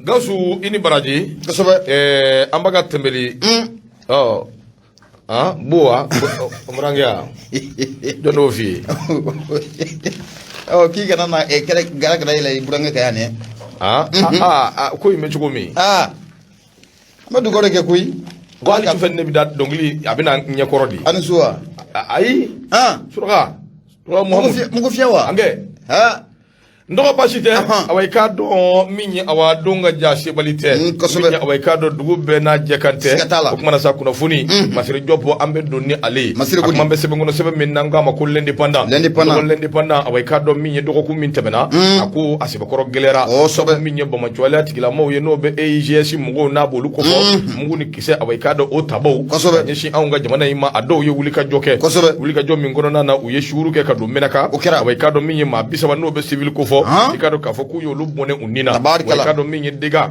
Gasu ini baraji an baka tɛmɛli buwa murangiya jɔn n'o f'i ye k'i kana na gara gara yɛlɛ i burankɛ kɛ yan dɛ ko in bɛ cogo min an bɛ dukɔrɔ kɛ koyi ko hali sufɛ ne bɛ da dɔnkili a bɛ na ɲɛkɔrɔ di ani su wa ayi suraka mugu fiyɛ wa an kɛ ndɔgɔ basi tɛ awa i k'a dɔn min ye awa don ka ja sebali tɛ min ye awa i k'a dɔn dugu bɛɛ n'a jɛ kan tɛ o kumana sa kunnafoni masiri jɔpɔ an bɛ don ni ale ye a kuma bɛ sɛbɛn kɔnɔ sɛbɛn min n'an k'a ma ko l'indépendant awa i k'a dɔn min ye dɔgɔkun min tɛmɛna a ko a sɛbɛkɔrɔ gɛlɛyara min ye bamajɔlenya tigilamɔgɔw ye n'o bɛ EIGS mɔgɔw n'a b'olu kofɔ mugu ni kisɛ awa i k'a dɔn o tabaw ka ɲɛsin anw ka jamana in ma a dɔw ye wulikajɔ kɛ wulikajɔ min kɔnɔna na u ye suuru kɛ ka don Mɛnaka awa i k'a dɔn min ye maa 30 n'o bɛ civil kofɔ i ka dɔn k'a fɔ k'u y'olu bɔnɛ u ni na wa i ka dɔn min ye dégâts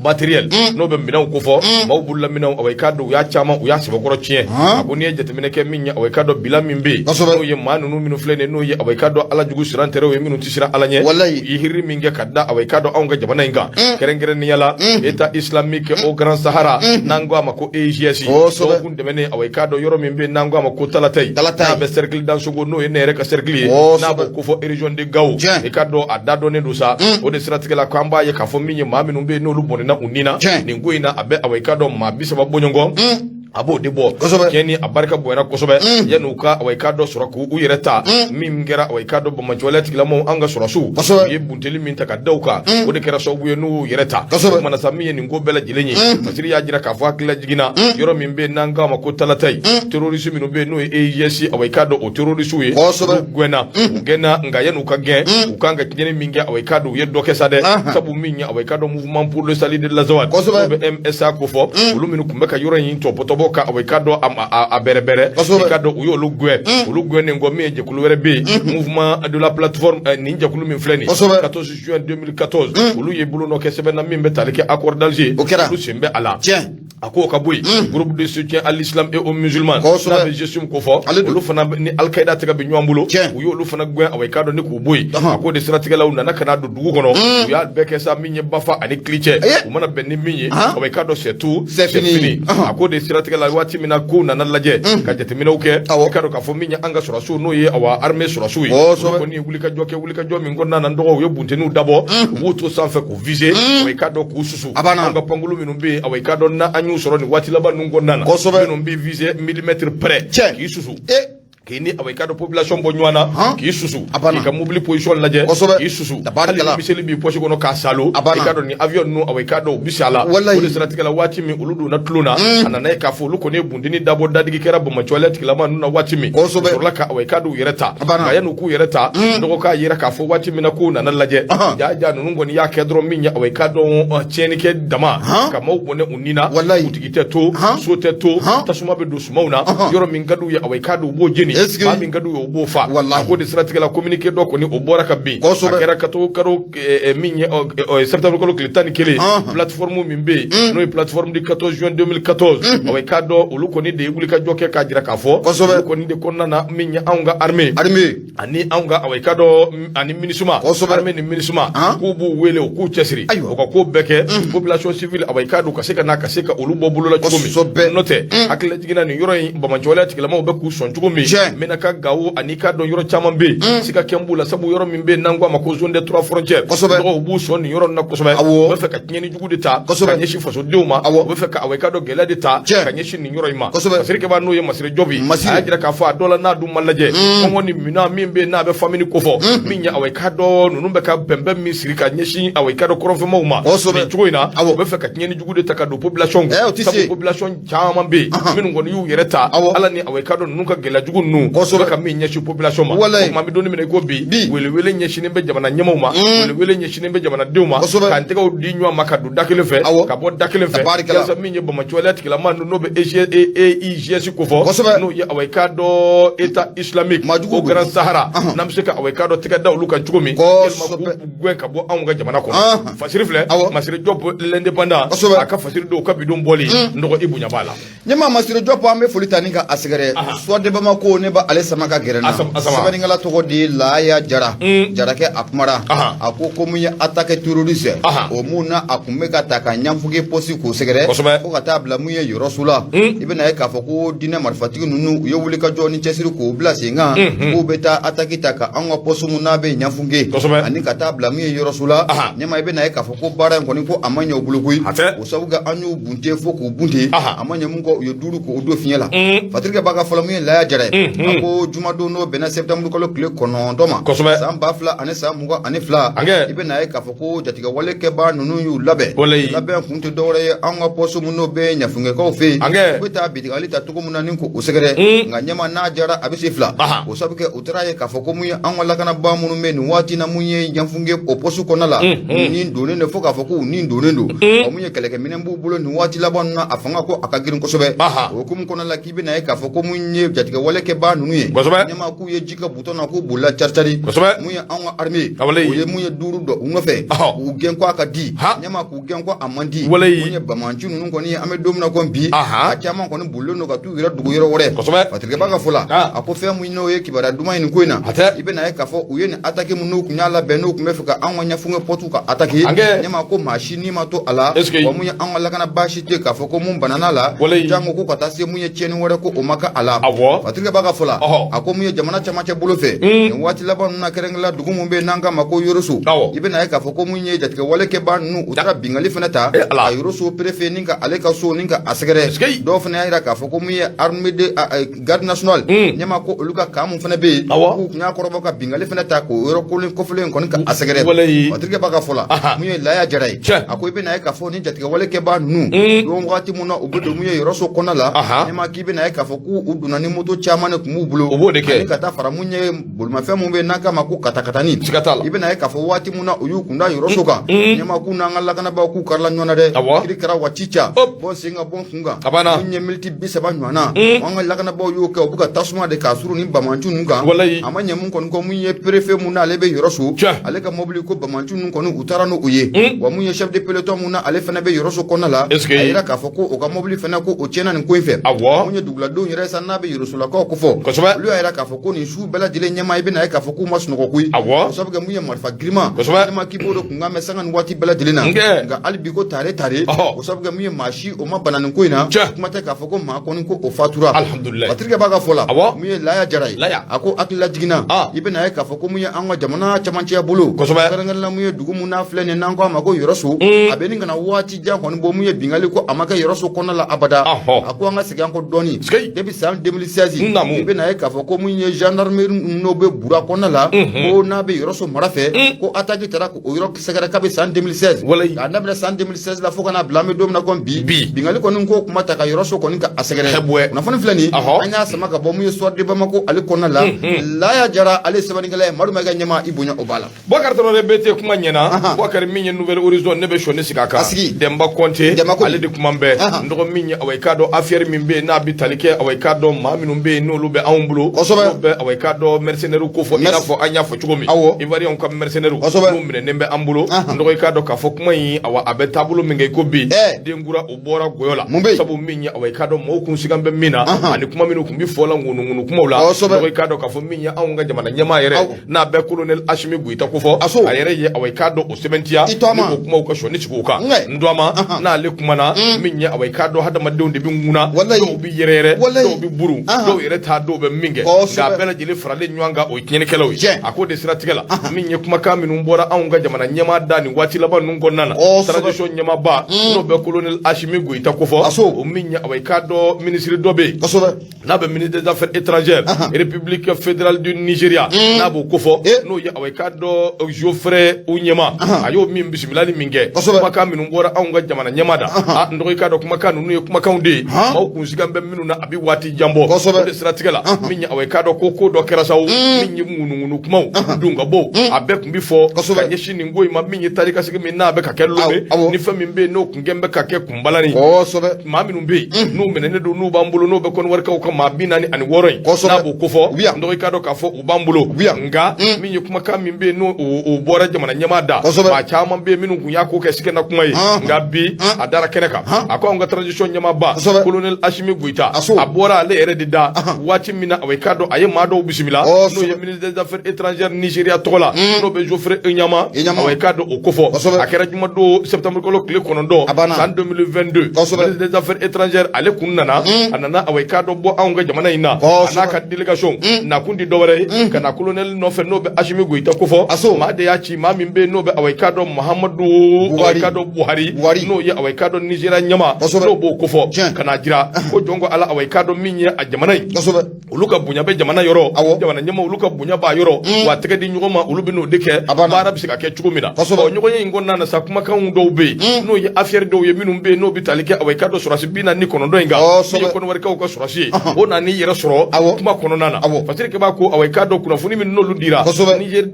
matériel n'o bɛ minɛnw kofɔ maaw bolola minɛnw awa i ka dɔn u y'a caman u y'a sɛbɛkɔrɔ tiɲɛ a ko n'i ye jateminɛ kɛ min ye awa i ka dɔn bila min bɛ yen n'o ye maa ninnu minnu filɛ nin ye n'o ye awa i ka dɔn ala jugu siran tɛrɛw ye minnu tɛ siran ala ɲɛ u ye hiri min kɛ ka da awa i ka dɔn anw ka jamana in kan kɛrɛnkɛrɛnnenya la État islamique au Grand Sahara n'an ko a ma ko EIGS dɔgɔkun tɛmɛnen awa i ka dɔn yɔrɔ min bɛ yen n'an ko a ma ko Talatay n'a bɛ cercle Dansogo n'o ye ne yɛrɛ ka cercle ye n'a b'o kofɔ région de Gao i ka dɔn a da dɔnnen don sa o de siratigɛ la k'an b'a ye k'a fɔ min ye maa minnu bɛ yen n'olu bɔnɛna u ni na nin ko in na a bɛ awa i ka dɔn maa 30 bɔɲɔgɔn a b'o de bɔ tiɲɛ ni a barika bonyana kosɛbɛ yanni u ka awa i ka dɔn sɔrɔ k'u yɛrɛ ta min kɛra awa i ka dɔn bamajɔlenya tigilamɔgɔw an ka sɔrɔsiw u ye bunteli min ta ka da u kan o de kɛra sababu ye n'u yɛrɛ ta o kumana sa min ye nin ko bɛɛ lajɛlen ye masiri y'a jira k'a fɔ hakilila jiginna yɔrɔ min bɛ yen n'an k'a ma ko Talatay terroriste minnu bɛ yen n'o ye EIGS awa i ka dɔn o terroriste ye olu gɛnna u gɛnna nka yanni u ka gɛn u kan ka tiɲɛni min kɛ awa i ka dɔn u ye dɔ kɛ sa dɛ sabu min ye awa i ka dɔn mouvement pour le salut de l'Azawad n'o bɛ MSA ko fɔ olu minnu tun bɛ ka yɔrɔ in tɔbɔtɔbɔ ka awa i ka dɔn a bɛrɛbɛrɛ i ka dɔn u y'olu gɛn olu gɛnnen kɔ min ye jɛkulu wɛrɛ bɛ yen mouvement de la plateforme nin jɛkulu min filɛ nin 14 juin 2014 olu ye bolo nɔ kɛ sɛbɛnna min bɛ tali kɛ accord d'Alger olu sen bɛ a la a ko ka bɔ yen groupe de soutien à l'islam et aux musulmans n'a bɛ gestion ko fɔ olu fana ni Al-Qaïda tɛgɛ bɛ ɲɔgɔn bolo u y'olu fana gɛn awa i ka dɔn ni k'u bɔ yen a ko de siratigɛlaw nana ka na don dugu kɔnɔ u y'a bɛɛ kɛ sa min ye Bafa ani Kilicɛ u mana bɛn ni min ye awa i ka dɔn c'est tout c'est fini a ko de siratigɛla waati min na ko nana lajɛ ka jateminɛw kɛ i ka dɔn k'a fɔ min ye an ka sɔrɔsiw n'o ye awa armée sɔrɔsiw ye olu kɔni ye wulikajɔ min kɔnɔna na n dɔgɔ u ye buntenniw dabɔ u b'u to sanfɛ k'u viser awa i ka dɔn k'u susu an ka pankulu minnu bɛ yen awa i ka dɔn na an y'u sɔrɔ nin waati laban ninnu kɔnɔna na minnu bɛ viser millimètre près k'i susu k'i ni awa i ka dɔn population bɔ ɲɔgɔn na k'i susu k'i ka mobili position lajɛ k'i susu hali ni miseli b'i poche kɔnɔ k'a salo i ka dɔn ni avion ninnu awa i ka dɔn u bɛ sa la o de siratigɛ la waati min olu donna tulon na a nana ye k'a fɔ olu kɔni ye buntenni dabɔ dadigi kɛra bamajɔlenya tigilama ninnu na waati min u sɔrɔla ka awa i ka dɔn u yɛrɛ ta nka yanni u k'u yɛrɛ ta dɔgɔ k'a yira k'a fɔ waati min na k'u nana lajɛ jaa ninnu kɔni y'a kɛ dɔrɔn min ye awa i ka dɔn tiɲɛnikɛ dama ka maaw bɔnɛ u ni na butigi tɛ to so tɛ to tasuma bɛ don sumaw na yɔrɔ min ka d'u ye awa i ka dɔn u b'o jeni maa min ka d'u ye o b'o fa a ko de siratigɛ la communiqué dɔ kɔni o bɔra ka bin a kɛra kalo min ye septembre kalo tile 11 plateforme min bɛ yen n'o ye plateforme du 14 juin 2014 awa i ka dɔn olu kɔni de ye wulikajɔ kɛ k'a jira k'a fɔ olu kɔni de kɔnɔna na min ye anw ka armée ani anw ka awa i ka dɔn ani MINUSMA armée ni MINUSMA k'u b'u wele u k'u cɛsiri u ka ko bɛɛ kɛ population civile awa i ka dɔn ka se ka na ka se ka olu bɔ bolola cogo min n'o tɛ hakilila jiginna nin yɔrɔ in bamajɔlenya tigilamɔgɔw bɛ k'u sɔn cogo min Mɛnaka Gao ani ka dɔn yɔrɔ caman bɛ yen sika kɛn b'u la sabu yɔrɔ min bɛ yen n'an ko a ma ko zone des 3 frontières mɔgɔw b'u sɔn nin yɔrɔ in na kosɛbɛ u bɛ fɛ ka tiɲɛni jugu de ta ka ɲɛsin fasodenw ma u bɛ fɛ ka awa i ka dɔn gɛlɛya de ta ka ɲɛsin nin yɔrɔ in ma masirikɛba n'o ye Masire Jɔbi a y'a jira k'a fɔ a dɔ la n'a dun ma lajɛ kɔngɔ ni minan min bɛ yen n'a bɛ famille kofɔ min ye awa i ka dɔn ninnu bɛ ka bɛnbɛn min siri ka ɲɛsin awa i ka dɔn kɔrɔnfɛnmaw ma nin cogo in na u bɛ fɛ ka tiɲɛni jugu de ta ka don population sabu population caman bɛ yen minnu kɔni y'u yɛrɛ ta ala ni awa i ka dɔn ninnu ka gɛlɛya jugu ninnu u bɛ ka min ɲɛsin population ma maa bɛ don min na i ko bi welewele ɲɛsinnen bɛ jamana ɲɛmaaw ma welewele ɲɛsinnen bɛ jamanadenw ma k'an tɛgɛw di ɲɔgɔn ma ka don da kelen fɛ ka bɔ da kelen fɛ yasa min ye bamajɔlenya tigilama n'o bɛ EIGS ko fɔ n'o ye awa i ka dɔn État islamique au Grand Sahara n'an bɛ se ka awa i ka dɔn tɛgɛ da olu kan cogo min yɛlɛma k'u gɛn ka bɔ anw ka jamana kɔnɔ fasiri filɛ Masire Jɔp l'indépendant a ka fasiri dɔw ka bidon bɔli nɔgɔ i bonya b'a la ɲɛmaa Masire Jɔp an bɛ foli ta ni ka a sɛgɛrɛ soit de Bamako ne ba ale sama ka gɛrɛna sɛbɛnnikɛla tɔgɔ de Laya Jara Jarakɛ a kumara a ko mun ye attaque terroriste o mun na a kun bɛ ka ta ka ɲanfuge poste k'o sɛgɛrɛ fo ka taa bila mun ye Yɔrɔso la i bɛna ye k'a fɔ ko diinɛ marifatigi ninnu u ye wuli ka jɔ ni cɛsiri k'o bila sen kan k'u bɛ taa attaque ta ka an ka poste mun n'a bɛ ɲanfuge ani ka taa bila mun ye Yɔrɔso la ɲɛma i bɛna ye k'a fɔ ko baara in kɔni ko a ma ɲɛ u bolo koyi o sabu kɛ an y'u bunte fo k'u bunte a ma ɲɛ mun kɔ u ye duuru k'o don fiɲɛ la Fatirikɛ b'a ka fɔlɔ mun ye Laya Jara ye a ko jumadon n'o bɛnna septembre kalo tile 9 ma san 2000 ani san 22 i bɛna ye k'a fɔ ko jatigɛwale kɛbaa ninnu y'u labɛn labɛn kun tɛ dɔwɛrɛ ye an ka poste mun n'o bɛ ɲafungɛkaw fɛ yen u bɛ taa bitigali ta cogo min na ni k'o sɛgɛrɛ nka ɲɛma n'a jara a bɛ se fila o sabu kɛ u taara ye k'a fɔ ko mun ye an ka lakanabaa minnu bɛ nin waati na mun ye ɲafunge o poste kɔnɔna la ni donnen don fo k'a fɔ ko u ni donnen don o mun ye kɛlɛkɛminɛn b'u bolo nin waati laban ninnu na a fanga ko a ka girin kosɛbɛ o hukumu kɔnɔna la k'i bɛna ye k'a fɔ ko mun ye jatigɛwale kɛbaa ninnu ye ɲɛma k'u ye ji ka butɔn na k'u bolila caritari mun ye an ka armée o ye mun ye duuru dɔ u nɔfɛ k'u gɛn ko a ka di ɲɛma k'u gɛn ko a man di mun ye bamanci ninnu kɔni ye an bɛ don min na ko bi a caman kɔni bolilen don ka t'u yɛrɛ dugu yɔrɔ wɛrɛ Fatirikɛ b'a ka fɔ la a ko fɛn mun n'o ye kibaruya duman ye nin ko in na i bɛna ye k'a fɔ u ye nin attaque mun n'u kun y'a labɛn n'u kun bɛ fɛ ka an ka ɲafunge pɔtu ka attaque ɲɛma ko maa si n'i ma to a la wa mun ye an ka lakanabaa si tɛ k'a fɔ ko mun banana la jango ko ka taa se mun ye tiɲɛni wɛrɛ ko o ma kɛ a la Fatirikɛ b'a ka fɔ la a ko mun ye jamana camancɛ bolo fɛ nin waati laban ninnu na kɛrɛnkɛrɛnla dugu mun bɛ yen n'an k'a ma ko Yɔrɔso i bɛna ye k'a fɔ ko mun ye jatigɛwale kɛbaa ninnu u taara bingali fana ta a Yɔrɔso préfet ni ka ale ka so ni ka a sɛgɛrɛ dɔw fana y'a jira k'a fɔ ko mun ye armée de garde nationale ɲɛma ko olu ka kan mun fana bɛ yen k'u kun y'a kɔrɔbɔ ka bingali fana ta k'o yɔrɔ kɔfɛlen kɔni ka a sɛgɛrɛ Fatirikɛ b'a ka fɔ la mun ye Laya Jara ye a ko i bɛna ye k'a fɔ ni jatigɛwale kɛbaa ninnu don waati mun na u bɛ don mun ye Yɔrɔso kɔnɔna la ɲɛma k'i bɛna ye k'a fɔ k'u donna ni moto caman de tun b'u bolo ani ka taa fara mun ye bolimafɛn mun bɛ yen n'an k'a ma ko katakatani i bɛna ye k'a fɔ waati mun na u y'u kun da Yɔrɔso kan ɲɛma k'u n'an ka lakanabaaw k'u karila ɲɔgɔn na dɛ kiri kɛra waati ca bɔn sen ka bɔn kun kan mun ye miniti 30 ɲɔgɔnna an ka lakanabaaw y'o kɛ u bɛ ka tasuma de k'a suru ni bamanci ninnu kan a ma ɲɛ mun kɔni kɔ mun ye préfet mun n'ale bɛ Yɔrɔso ale ka mobili ko bamanci ninnu kɔni u taara n'u ye wa mun ye chef de peloton mun na ale fana bɛ Yɔrɔso kɔnɔna la a yira k'a fɔ ko o ka mobili fana ko o tiɲɛna nin ko in fɛ mun ye duguladenw yɛrɛ sa n'a bɛ Yɔrɔsolakaw ko fɔ olu y'a yira k'a fɔ ko nin su bɛɛ lajɛlen ɲɛma i bɛna ye k'a fɔ k'u ma sunɔgɔ koyi o sabu kɛ mun ye marifa girinma ɲɛma k'i b'o de kun kan mɛ sanga nin waati bɛɛ lajɛlen na nka hali bi ko tare o sabu kɛ mun ye maa si o ma bana nin ko in na kuma tɛ k'a fɔ ko maa kɔni ko o fatura Fatirikɛ b'a ka fɔ la mun ye Laya Jara ye a ko hakilila jiginna i bɛna ye k'a fɔ ko mun ye an ka jamana camancɛ bolo kɛrɛnkɛrɛnla mun ye dugu mun n'a filɛ nin n'an ko a ma ko Yɔrɔso a bɛ nin kana waati jan kɔni bɔ mun ye bingali ko a ma kɛ Yɔrɔso kɔnɔna la abada a ko an ka segin an kɔ dɔɔni depuis san 2016 i bɛna ye k'a fɔ ko mun ye gendarmerie n'o bɛ Bura kɔnɔna la ko n'a bɛ Yɔrɔso mara fɛ ko attaque taara k'o yɔrɔ sɛgɛrɛ k'a bɛ san 2016 k'a daminɛ san 2016 la fo ka n'a bila an bɛ don min na ko bi bingali kɔni ko kuma ta ka Yɔrɔso kɔni ka a sɛgɛrɛ kunnafoni filɛ nin an y'a sama ka bɔ mun ye soir de Bamako ale kɔnɔna la Laya Jara ale sɛbɛnnikɛla ye Madu Mayiga ɲɛma i bonya o b'a la Boubacar Traoré BT kuma ɲɛna Boubacar min ye Nouvelle Horizon ne bɛ sɔnni sigi a kan Demba Konte ale de kuma bɛɛ n dɔgɔ min ye awɔ i k'a dɔn affaire min bɛ yen n'a bɛ tali kɛ awɔ i k'a dɔn maa minnu bɛ yen n'olu bɛ anw bolo n'o bɛ awɔ i k'a dɔn mercenaires ko fɔ i n'a fɔ an y'a fɔ cogo min Ivoiriens ka mercenaires n'u minɛnen bɛ an bolo n dɔgɔ i k'a dɔn k'a fɔ kuma in awɔ a bɛ taabolo min kɛ i ko bi denkura o bɔra gɔyɔ la sabu min ye awɔ i k'a dɔn mɔgɔw kun sigan bɛ min na ani kuma minnu kun bɛ fɔ la ŋunuŋunu kumaw la n dɔgɔ i k'a dɔn k'a fɔ min ye anw ka jamana ɲɛmaa yɛrɛ n'a bɛ colonel Asimi Goyita ko fɔ a yɛrɛ ye awɔ i k'a dɔn o sɛbɛntiya ni o kumaw ka sɔnni sigi o kan n dɔgɔma n'ale kumana min ye awɔ i k'a dɔn hadamadenw de bɛ ŋuna dɔw bɛ yɛrɛyɛrɛ dɔw bɛ buru dɔw yɛrɛ t'a dɔw bɛ min kɛ nka bɛɛ lajɛlen faralen ɲɔgɔn kan o ye tiɲɛnikɛlaw ye a ko de siratigɛ la min ye kumakan minnu bɔra anw ka jamana ɲɛmaa da nin waati laban ninnu kɔnɔna na transition ɲɛmaaba n'o bɛ colonel Asimi Goyita ko fɔ o min ye awɔ i k'a dɔn ministre dɔ bɛ yen n'a bɛ ministre des affaires étrangères République fédérale du Nigeria n'a b'o ko fɔ n'o ye awɔ i k'a dɔn Geoffrey Onyema a y'o min bisimilali min kɛ kumakan minnu bɔra anw ka jamana ɲɛmaa da n dɔgɔ i k'a dɔn kumakan ninnu ye kumakanw de ye maaw kun sigan bɛ minnu na a bɛ waati jan bɔ o de siratigɛ la min ye awɔ i k'a dɔn ko dɔ kɛra sa o min ye ŋunuŋunu kumaw dun ka bɔ a bɛɛ kun bɛ fɔ ka ɲɛsin nin ko in ma min ye taari ka segin min n'a bɛ ka kɛ lomɛ ni fɛn min bɛ yen n'o kun kɛn bɛ ka kɛ kunbalani maa minnu bɛ yen n'u minɛnen don n'u b'an bolo n'o bɛ kɔnɔwarikaw ka maa 46 in n'a b'o ko fɔ n dɔgɔ i k'a dɔn k'a fɔ u b'an bolo nka min ye kumakan min bɛ yen n'o o bɔra jamana ɲɛmaa da maa caman bɛ yen minnu kun y'a ko kɛ sigɛnna kuma ye nka bi a dara kɛnɛ kan a ko anw ka transition ɲɛmaaba colonel Asimi Goyita a bɔra ale yɛrɛ de da waati min na away ka dɔn a ye maa dɔw bisimila n'o ye ministre des affaires étrangères Nigeria tɔgɔ la n'o bɛ Geoffrey Enyama away ka dɔn o kofɔ a kɛra juma don septembre kalo tile 9 san 2022 ministre des affaires étrangères ale kun nana a nana away ka dɔn bɔ anw ka jamana in na a n'a ka délégation na kun di dɔwɛrɛ ye ka na colonel nɔfɛ n'o bɛ Assimi Goïta kofɔ maa de y'a ci maa min bɛ n'o bɛ away ka dɔn Muhammadu away ka dɔn Buhari n'o ye away ka dɔn Nigeria ɲɛma n'o b'o kofɔ ka na jira ko jɔn ko ala away ka dɔn min ye a jamana in olu ka bonya bɛ jamana yɔrɔ jamana ɲɛma olu ka bonya b'a yɔrɔ wa tɛgɛ di ɲɔgɔn ma olu bɛ n'o de kɛ baara bɛ se ka kɛ cogo min na ɲɔgɔn ye in kɔnɔna na sa kumakanw dɔw bɛ yen n'o ye affaire dɔw ye minnu bɛ yen n'o bɛ tali kɛ away ka dɔn sɔrɔsi 49 in kan min ye kɔnɔwarikaw ka sɔrɔsi ye o na ni yɛrɛ sɔrɔ kuma kɔnɔna na parce que b'a ko away ka dɔn kunnafoni min n'olu dira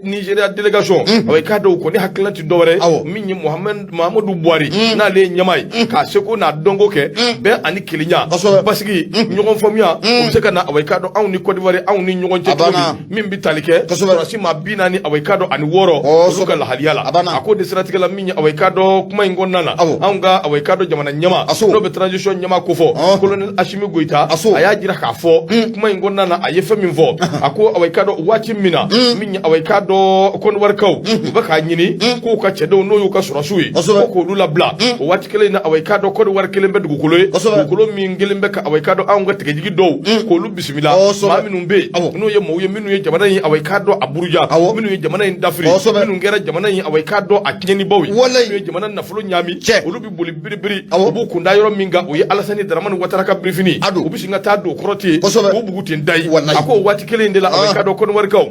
Nigeria délégation away ka dɔn kɔni hakilina tɛ dɔwɛrɛ min ye Muhammadu Buhari n'ale ye ɲɛma ye k'a seko n'a dɔnko kɛ bɛn ani kelenya basigi ɲɔgɔn faamuya o bɛ se ka na away ka dɔn anw ni Côte d'Ivoire anw ni ɲɔgɔn cɛ cogo min bɛ tali kɛ sɔrɔsi maa 40 away ka dɔn ani 6 olu ka lahaliya la a ko de siratigɛ la min ye away ka dɔn kuma in kɔnɔna na anw ka away ka dɔn jamana ɲɛma n'o bɛ transition ɲɛma ko fɔ colonel Assimi Goïta a y'a jira k'a fɔ kuma in kɔnɔna na a ye fɛn min fɔ a ko away ka dɔn waati min na min ye away ka dɔn Côte d'Ivoirekaw u bɛ k'a ɲini k'u ka cɛdenw n'o y'u ka sɔrɔsiw ye ko k'olu labila o waati kelen na away ka dɔn Côte d'Ivoire kelen bɛ dugukolo ye dugukolo min kelen bɛ ka away ka dɔn anw ka tigɛjigi dɔw k'olu bisimila maa minnu bɛ yen n'o ye maaw ye minnu ye jamana in away ka dɔn a buruja minnu ye jamana in dafiri minnu kɛra jamana in away ka dɔn a tiɲɛnibaw ye minnu ye jamana nafolo ɲaami olu bɛ boli biribiri u b'u kunda yɔrɔ min kan o ye Alassane Dramane Ouattara ka birifini u bɛ sin ka taa don kɔrɔ ten k'u bugu ten da ye a ko o waati kelen de la away ka dɔn Côte d'Ivoirekaw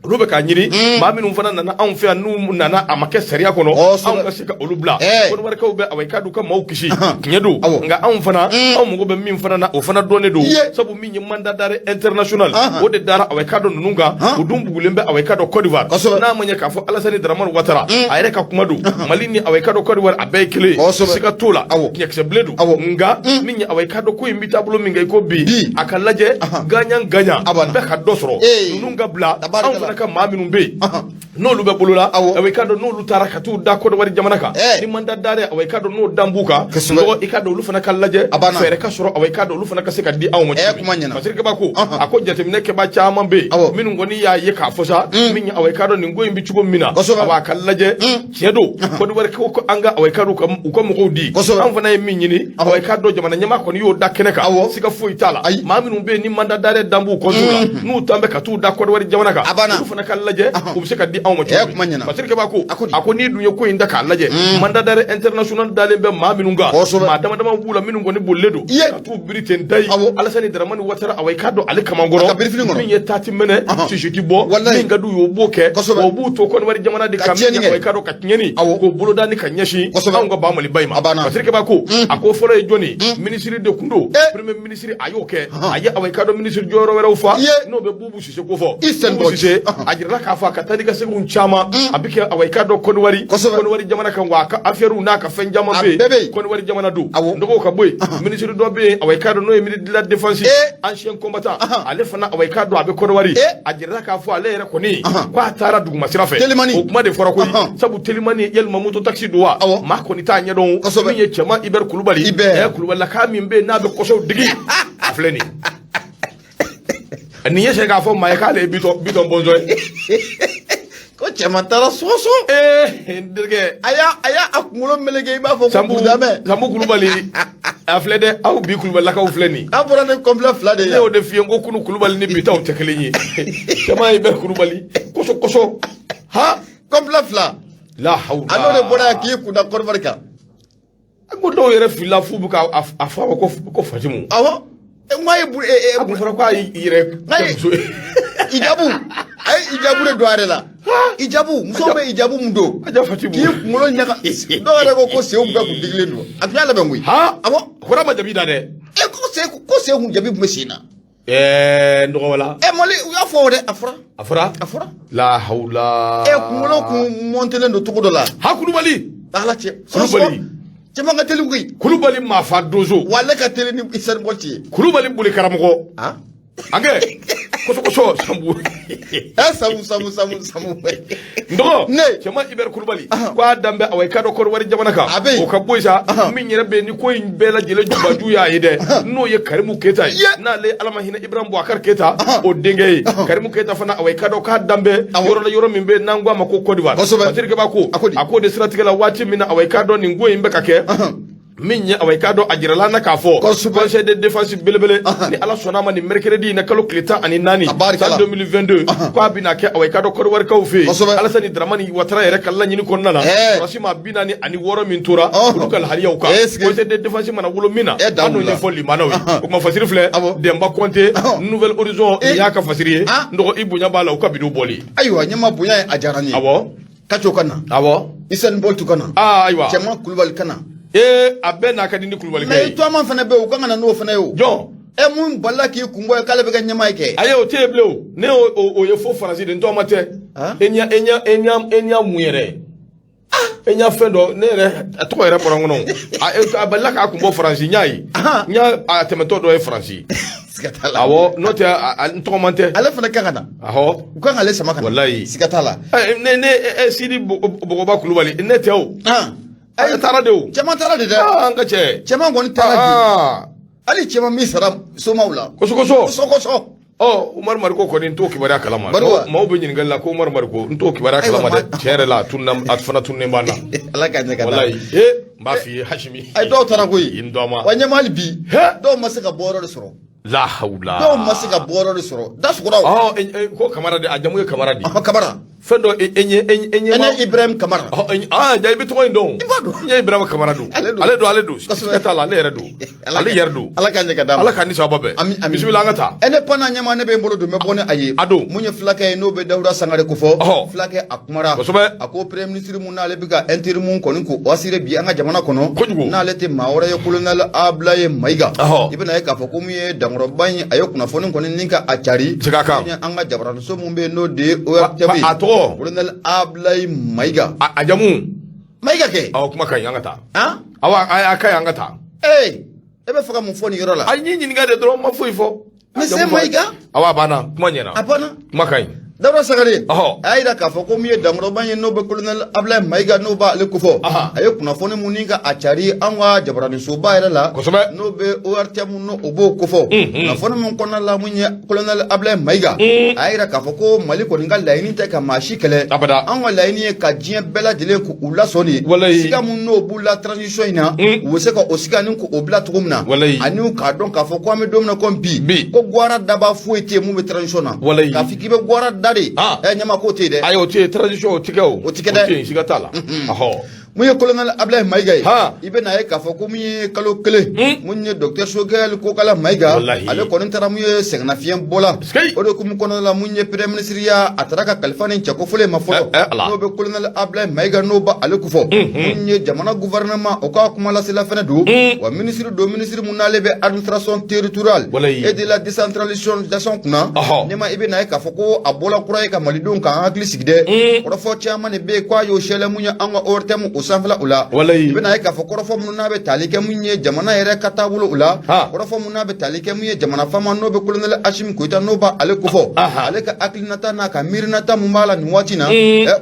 olu bɛ k'a ɲini maa minnu fana nana anw fɛ yan n'u nana a ma kɛ sariya kɔnɔ anw ka se ka olu bila Côte d'Ivoirekaw bɛ away ka dɔn ka maaw kisi tiɲɛ don nka anw fana anw mago bɛ min fana na o fana dɔnnen don sabu min ye mandat d'arrêt international o de dara away ka dɔn ninnu kan o dun bugulen bɛ away ka dɔn Côte d'Ivoire n'a ma ɲɛ k'a fɔ Alassane Dramane Ouattara a yɛrɛ ka kuma don Mali ni away ka dɔn Côte d'Ivoire a bɛɛ ye kelen ye siga t'o la ɲɛkisɛ bilen don nka min ye away ka dɔn ko in bɛ taabolo min kɛ i ko bi a ka lajɛ gagnant bɛɛ ka dɔ sɔrɔ ninnu ka bila anw fana ka maa minnu bɛ yen n'olu bɛ bolola away ka dɔn n'olu taara ka t'u da Côte d'Ivoire jamana kan ni mandat d'arrêt away ka dɔn n'o dan b'u kan i ka dɔn olu fana ka lajɛ fɛɛrɛ ka sɔrɔ away ka dɔn olu fana ka se ka di anw ma parce que kaba ko a ko jateminɛ kɛba caman bɛ yen minnu kɔni y'a ye k'a fɔ sa min ye away ka dɔn nin ko in bɛ cogo min na a ka lajɛ tiɲɛ don Côte d'Ivoire ko an ka away ka dɔn u ka mɔgɔw di anw fana ye min ɲini away ka dɔn jamana ɲɛmaa kɔni y'o da kɛnɛ kan siga foyi t'a la maa minnu bɛ yen ni mandat d'arrêt dan b'u kɔntu la n'u tan bɛ ka t'u da Côte d'Ivoire jamana kan olu fana ka lajɛ u bɛ se ka di anw ma cogo min parce que kaba ko a ko n'i dun ye ko in da k'a lajɛ mandat d'arrêt international dalen bɛ maa minnu kan maa dama dama b'u la minnu kɔni bolilen don ka t'u biri ten da ye Alassane Dramane Ouattara away ka dɔn ale kamankɔrɔ min ye taati mɛnɛ sisiki bɔ min ka d'u ye o b'o kɛ o b'u to Côte d'Ivoire jamana de kan min ye away ka dɔn ka tiɲɛni k'o boloda ni ka ɲɛsin anw ka ban Maliba in ma parce que kaba ko a ko fɔlɔ ye jɔnni ministre de kun don premier ministre a y'o kɛ a ye away ka dɔn ministre jɔyɔrɔ wɛrɛw fa n'o bɛ Boubou Cissé ko fɔ Boubou Cissé a jirala k'a fɔ a ka taa ni ka seginw caman a bɛ kɛ away ka dɔn Côte d'Ivoire jamana kan wa a ka affaire n'a ka fɛn caman bɛ yen Côte d'Ivoire jamana don nɔgɔw ka bɔ yen ministre dɔ bɛ yen away ka dɔn n'o ye ministre de la défense ancien combattant ale fana away ka dɔn a bɛ Côte d'Ivoire a jirala k'a fɔ ale yɛrɛ kɔni k'a taara duguma sira fɛ o kuma de fɔra koyi sabu Telimani yalima moto taxi don wa maa kɔni t'a ɲɛdɔn min ye cɛman Ibɛri Kulubali Kulubalilaka min bɛ yen n'a bɛ kɔsɔw digi a filɛ nin nin ye se k'a fɔ maa ye k'ale ye Bitɔn Bɔnsɔn ye ko cɛman taara sɔgɔsɔgɔ n terikɛ a y'a kunkolo meleke i b'a fɔ ko Budamɛ Sambu Kulubali a filɛ dɛ aw bi Kulubalilakaw filɛ nin an bɔra ni complet 2 de ye ne y'o de f'i ye ko kunu Kulubali ni bi taw tɛ kelen ye cɛman Ibɛri Kulubali kɔsɔ complet 2 la hawla a n'o de bɔra yan k'i kunda Côte d'Ivoire kan ko dɔw yɛrɛ filila f'u bɛ k'a fɔ a ma ko Fatimu awɔ ŋa ye a kun fɔra ko a y'i yɛrɛ muso ye ijabu a ye ijabu de don a yɛrɛ la ijabu muso bɛ ijabu mun don k'i kunkolo ɲaga dɔw yɛrɛ ko senw bɛɛ kun digilen don a tun y'a labɛn koyi awɔ kɔrɔ ma jabi da dɛ ko sen kun jabi tun bɛ sen na n dɔgɔ wala Mali u y'a fɔ o dɛ a fɔra la hawla kunkolo kun mɔntelen don cogo dɔ la Kulubali ala cɛ Kulubali cɛman ka teli koyi Kulubali maafa donso wa ale ka teli ni Isani Bolti ye Kulubali boli karamɔgɔ an kɛ koso sambu samu ndo chama iber kurbali kwa dambe awai kado korwari jamana ka o ka boysa min yere be ni ko bela jele juba juya yede no ye karimu keta na le alama hina ibrahim bouakar keta o denge karimu keta fana awai kado ka dambe yoro min be nangwa mako kodiwa batir ke bako akode strategique la wati mina awai kado ni ngo yimbe kake minya awai kado ajirala na kafo conseil de défense belebele ni ala sonama ni mercredi na kalo kleta ani nani san 2022 kwa bina ke awai kado korwar kawfe ala sani dramani watara yere kala nyini konnana rasima bina ni ani woro min tura lukal hariya uka conseil de défense mana wulo mina anu ni foli manawi kuma fasiri fle demba konte nouvelle horizon ya ka fasiri ndo ibunya bala uka bidu boli aywa nyama bunya ajarani abo kacho kana abo isen boltu kana aywa chema kulbal kana abena kadini kulwali kay mais to man fana be o kanga no fana yo jo mun balla ki kumbo kala be ga nyama ke ayo tebleo ne o ye fo français de to mate enya muere enya fendo ne re to re porango no aballa ka kumbo français nyai nya atemeto do e français sikatala awo no te to mate ala fana kanga aho ukanga le sama kana wallahi sikatala ne sidi bogoba kulwali ne te o ay tara de o chama tara de anga che chama ngoni tara de ali chama misara so maula koso Umar Marko ko nin to kibara kalama mo be nyin galla ko Umar Marko nto kibara kalama de chere la tunnam atfana tunne bana ala ka ne ka wallahi mba fi hashimi ay do tara koy indoma wanya mal bi do masaka boro de soro la hawla do masaka boro de soro das ko ko kamara de ajamu kamara di kamara fendo enye Ibrahim Kamara jay bi to ndo nye Ibrahim Kamara do ale do sikatala ale redo ale yerdo ala ka ne ka dama ala ka ni sababe bismillah ngata ene pana nyama ne be mbolo do me bone aye ado munye flake no be dawra sangare ko fo flake akumara ako premier ministre mun na le biga inter mun ko ko wasire bi anga jamana kono na le te mawra yo colonel Ablaye Maiga ibina ka fo ko muye dangro bany ayo kuna fo ko ninka achari anga jabra so mun be no de o colonel Ablaye Maiga ajamu Maiga ke kuma kan yangata awa aka yangata ebe faka mun fo ni yoro la ay nyinyi ngade dro ma fo ifo mais c'est Maiga awa bana kuma nyena apana kuma kan dawra sagare ayida ka fo ko miye dangro banye no be colonel Ablaye Maiga no ba le ko fo ayo kuna fo ne muninga achari anga jabrani so ba ira la no be ORTM no obo ko fo na fo ne mun konna la munye colonel Ablaye Maiga ayida ka fo ko mali ko ninga laini te ka mashi kele anga laini ka jien bela dile ku ula soni siga mun no bula transition ina wo se ko osiga nin ko obla tugumna anu ka don ka fo ko me domna ko bi ko gwara daba fo ete mu be transition na ka fikibe gwara dade nyama ko te de ayo te tradition o tikao o tikede sigatala muye colonel Ablaye Maiga ibe na ye ka fo ko muye kalo kele munye docteur Sogel ko kala Maiga ale ko ntara muye segna fien bola o do kum kono la munye premier ministre ya ataraka kalfani chako fule mafolo no be colonel Ablaye Maiga no ba ale ko fo munye jamana gouvernement o ka kuma la sila fene do wa ministre munale be administration territoriale et de la décentralisation kuna nyama ibe na ye ka fo ko abola kura ka malidon ka akli sigde o fo chairman be kwa yo shele munye anga ortem sanfla ula ibena ka fo korofo mun na be talike munye jamana yere katabulu ula korofo mun na be talike munye jamana fama no be colonel Ashim Koita no ba ale kofo ale ka aklinata na ka mirnata mumala ni watina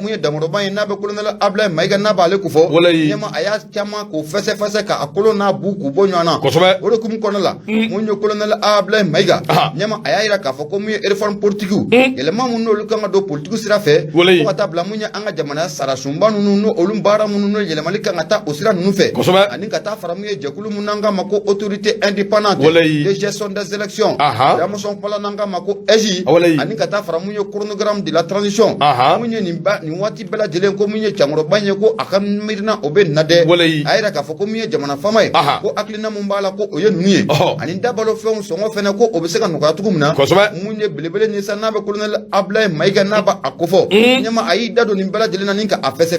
munye damoro ba na be colonel Ablaye Maiga na ba ale kofo nyama aya chama ko fese ka akolo na buku bonyana oro kum konola munye colonel Ablaye Maiga nyama aya ira ka fo ko munye reform politique ele ma mun no lukanga do politique sira fe ko tabla munye anga jamana sara sumba no olumbara mun no yele malika ngata osira nufe ani ngata faramu ye jekulu munanga mako autorité indépendante de gestion des élections damo son pala nanga mako eji ani ngata faramu ye chronogramme de la transition munye ni wati bela jelen ko munye changoro banye ko akam mirna obe nade ayira ka foko munye jamana famay ko aklina mumbala ko oye nuye ani dabalo fon songo fene ko obeseka nokata tugumna munye belebele ni sanabe colonel Ablaye Maiga naba akofo nyama ayi dado ni bela jelen ninka afese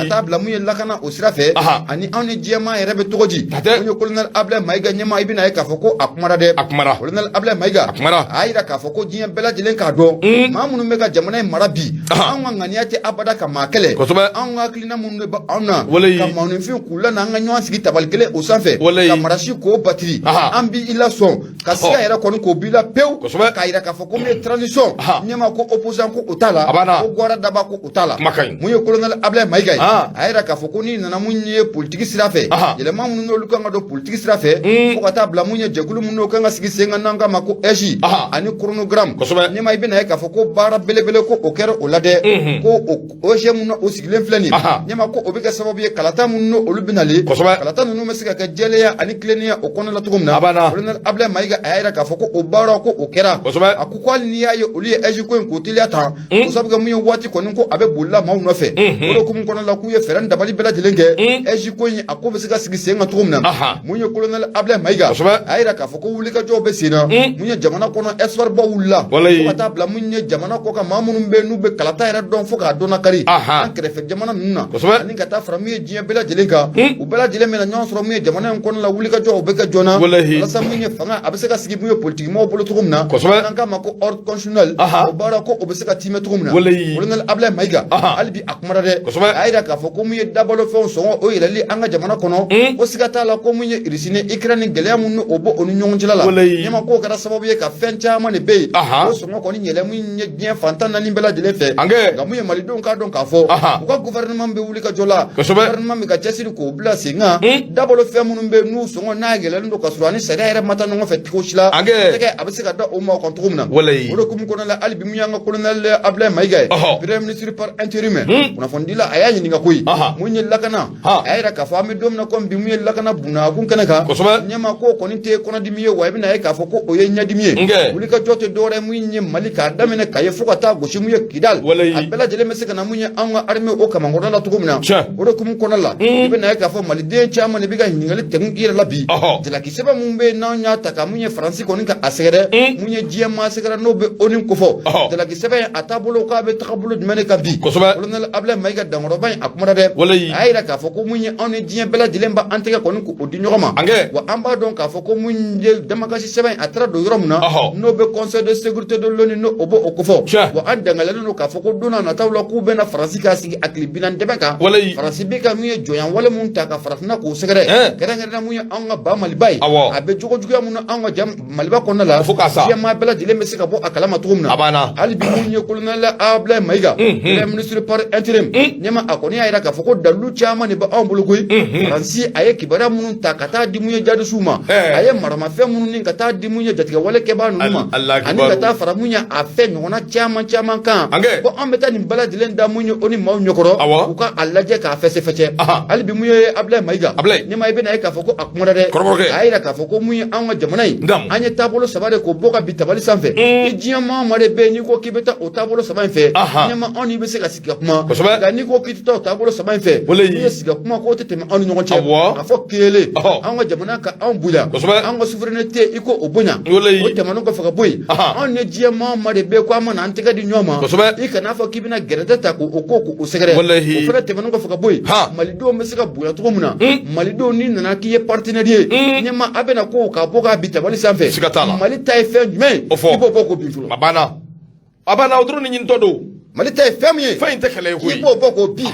ata bla munye lakana osira fe ani awni jema rebe togoji munye colonel Ablaye Maiga nyama ibina ka foko akumara de colonel Ablaye Maiga ayira ka foko jiya bela jelen ka do mamunu mega jamana marabi anga nganiate abada ka makele anga klina munne ba ana ka manu fi kula na anga nyansi tabalkele osanfe ka marashi ko batiri ambi ila son ka siga yɛrɛ kɔni k'o bila pewu k'a yira k'a fɔ ko min ye transition ɲɛma ko opposant ko o t'a la ko gwara daba ko o t'a la mun ye colonel Ablaye Mayiga ye a yira k'a fɔ ko n'i nana mun ye politique sira fɛ yɛlɛma minnu n'olu kan ka don politique sira fɛ fo ka taa bila mun ye jɛkulu minnu kan ka sigi sen kan n'an k'a ma ko EJ ani chronogramme ɲɛma i bɛna ye k'a fɔ ko baara belebele ko o kɛra o la dɛ ko o OG minnu o sigilen filɛ nin ɲɛma ko o bɛ kɛ sababu ye kalata minnu olu bɛ nalen kalata ninnu bɛ se ka kɛ jɛlenya ani tilennenya o kɔnɔ la cogo min na colonel Ablaye Mayiga a y'a yira k'a fɔ ko o baara ko o kɛra a ko hali n'i y'a ye olu ye EJ ko in k'o teliya tan ko sabu kɛ mun ye waati kɔni ko a bɛ bolila maaw nɔfɛ o de hukumu kɔnɔ la k'u ye fɛɛrɛ ni dabali bɛɛ lajɛlen kɛ EJ ko in a ko bɛ se ka sigi sen kan cogo min na mun ye colonel Ablaye Mayiga a y'a yira k'a fɔ ko wulikajɔw bɛ sen na mun ye jamana kɔnɔ espoir ba wulila fo ka taa bila mun ye jamana kɔ kan maa minnu bɛ yen n'u bɛ kalata yɛrɛ dɔn fo k'a dɔn nakari an kɛrɛfɛ jamana ninnu na ani ka taa fara mun ye diɲɛ bɛɛ lajɛlen kan u bɛɛ lajɛlen bɛna ɲɔgɔn sɔrɔ mun ye jamana in kɔnɔ la wulikajɔ o bɛ kɛ joona walasa mun ye fanga a bɛ se ka sigi mun ye politique maaw bolo cogo min na n'an k'a ma ko ordre constitutionnel o baara ko o bɛ se ka timɛ cogo min na colonel Ablaye Mayiga hali bi a kumana dɛ a yira k'a fɔ ko mun ye dabalofɛnw sɔngɔ o yɛlɛli an ka jamana kɔnɔ ko siga t'a la ko mun ye Russie ni Ukraine ni gɛlɛya minnu o bɔ o ni ɲɔgɔn cɛla la ɲɛma k'o kɛra sababu ye ka fɛn caman de bɛ yen o sɔngɔ kɔni yɛlɛ mun ye diɲɛ fantan naani bɛɛ lajɛlen fɛ nka mun ye malidenw k'a dɔn k'a fɔ u ka gouvernement bɛ wuli ka jɔ la gouvernement bɛ ka cɛsiri k'o bila sen kan dabalofɛn minnu bɛ n'u sɔngɔ n'a yɛlɛlen don ka sɔrɔ ani sariya yɛrɛ ma taa ɲɔgɔn fɛ cogo si la tɛgɛ a bɛ se ka da o ma kan cogo min na o de hukumu kɔnɔna la hali bi mun y'an ka colonel Ablaye Mayiga ye premier ministre par intérim kunnafonidila a y'a ɲininka koyi mun ye lakana a y'a yira k'a fɔ an bɛ don min na komi bi mun ye lakana bunakun kɛnɛ kan ɲɛma ko kɔni tɛ kɔnɔdimi ye wa i bɛna ye k'a fɔ ko o ye ɲɛdimi ye wulikajɔ tɛ dɔwɛrɛ ye mun ye Mali k'a daminɛ ka ye fo ka taa gosi mun ye Kidal a bɛɛ lajɛlen bɛ se ka na mun ye an ka armée o kamankɔrɔla la cogo min na o de hukumu kɔnɔna la i bɛna ye k'a fɔ maliden caman de bɛ ka ɲininkali tɛgun i yɛrɛ la bi jalaki sɛbɛn mun bɛ yen n'an y'a ta ka mun ye Faransi kɔni ka a sɛgɛrɛ mun ye diɲɛ maa sɛgɛrɛ n'o bɛ ONU kofɔ jalaki sɛbɛn a taabolo k'a bɛ tagabolo jumɛn de kan bi colonel Ablaye Mayiga dankɔrɔba in a kumana dɛ a y'a yira k'a fɔ ko mun ye anw ni diɲɛ bɛɛ lajɛlen ba an tɛgɛ kɔni k'o di ɲɔgɔn ma wa an b'a dɔn k'a fɔ ko mun ye damakasi sɛbɛn a taara don yɔrɔ min na n'o bɛ conseil de sécurité de l'ONU n'o o b'o o kofɔ wa an dangalelen don k'a fɔ ko don n'a nataw la k'u bɛna Faransi k'a sigi hakili bilan dɛmɛ kan Faransi bɛ ka mun ye jɔnya wale mun ta ka farafinna k'o sɛgɛrɛ kɛrɛnkɛrɛnnenya mun ye an ka ba Maliba ye a bɛ jogo juguya mun na an ka Maliba kɔnɔna la diɲɛ maa bɛɛ lajɛlen bɛ se ka bɔ a kalama cogo min na hali bi mun ye colonel Ablaye Mayiga premier ministre par intérim ɲɛma a kɔni y'a yira k'a fɔ ko dalilu caman de bɛ anw bolo koyi Faransi a ye kibaruya minnu ta ka taa di mun ye jadisuw ma a ye maramafɛn minnu ni ka taa di mun ye jatigɛ wale kɛbaa ninnu ma ani ka taa fara mun ye a fɛn ɲɔgɔnna caman kan ko an bɛ taa nin bɛɛ lajɛlen da mun ye o ni maaw ɲɛkɔrɔ u ka a lajɛ k'a fɛsɛfɛsɛ hali bi mun ye Ablaye Mayiga ɲɛma i bɛna ye k'a fɔ ko a kumana dɛ a y'a yira k'a fɔ ko mun ye an ka jamana in an ye taabolo saba de k'o bɔ ka bi tabali sanfɛ i diɲɛ maa ma de bɛ yen n'i ko k'i bɛ taa o taabolo saba in fɛ ɲɛma anw n'i bɛ se ka sigi ka kuma nka n'i ko k'i tɛ taa o taabolo saba in fɛ n'i ye sigi ka kuma k'o tɛ tɛmɛ anw ni ɲɔgɔn cɛ a fɔ kelen an ka jamana ka anw bonya an ka souveraineté i ko o bonya o tɛmɛnen kɔfɛ ka bɔ yen anw ni diɲɛ maa ma de bɛ yen ko an mana an tɛgɛ di ɲɔgɔn ma i kana fɔ k'i bɛna gɛrɛtɛ ta k'o ko k'o sɛgɛrɛ o fana tɛmɛnen kɔfɛ ka bɔ yen malidenw bɛ se ka bonya cogo min na malidenw n'i nana k'i ye partenaire ye ɲɛma a bɛna ko k'a bɔ k'a bi tabali sanfɛ Mali ta ye fɛn jumɛn ye i b'o bɔ k'o bin fɔlɔ a banna o dɔrɔn ni ɲinitɔ don Mali ta ye fɛn min ye fɛn in tɛ kɛlɛ ye koyi i b'o bɔ k'o bin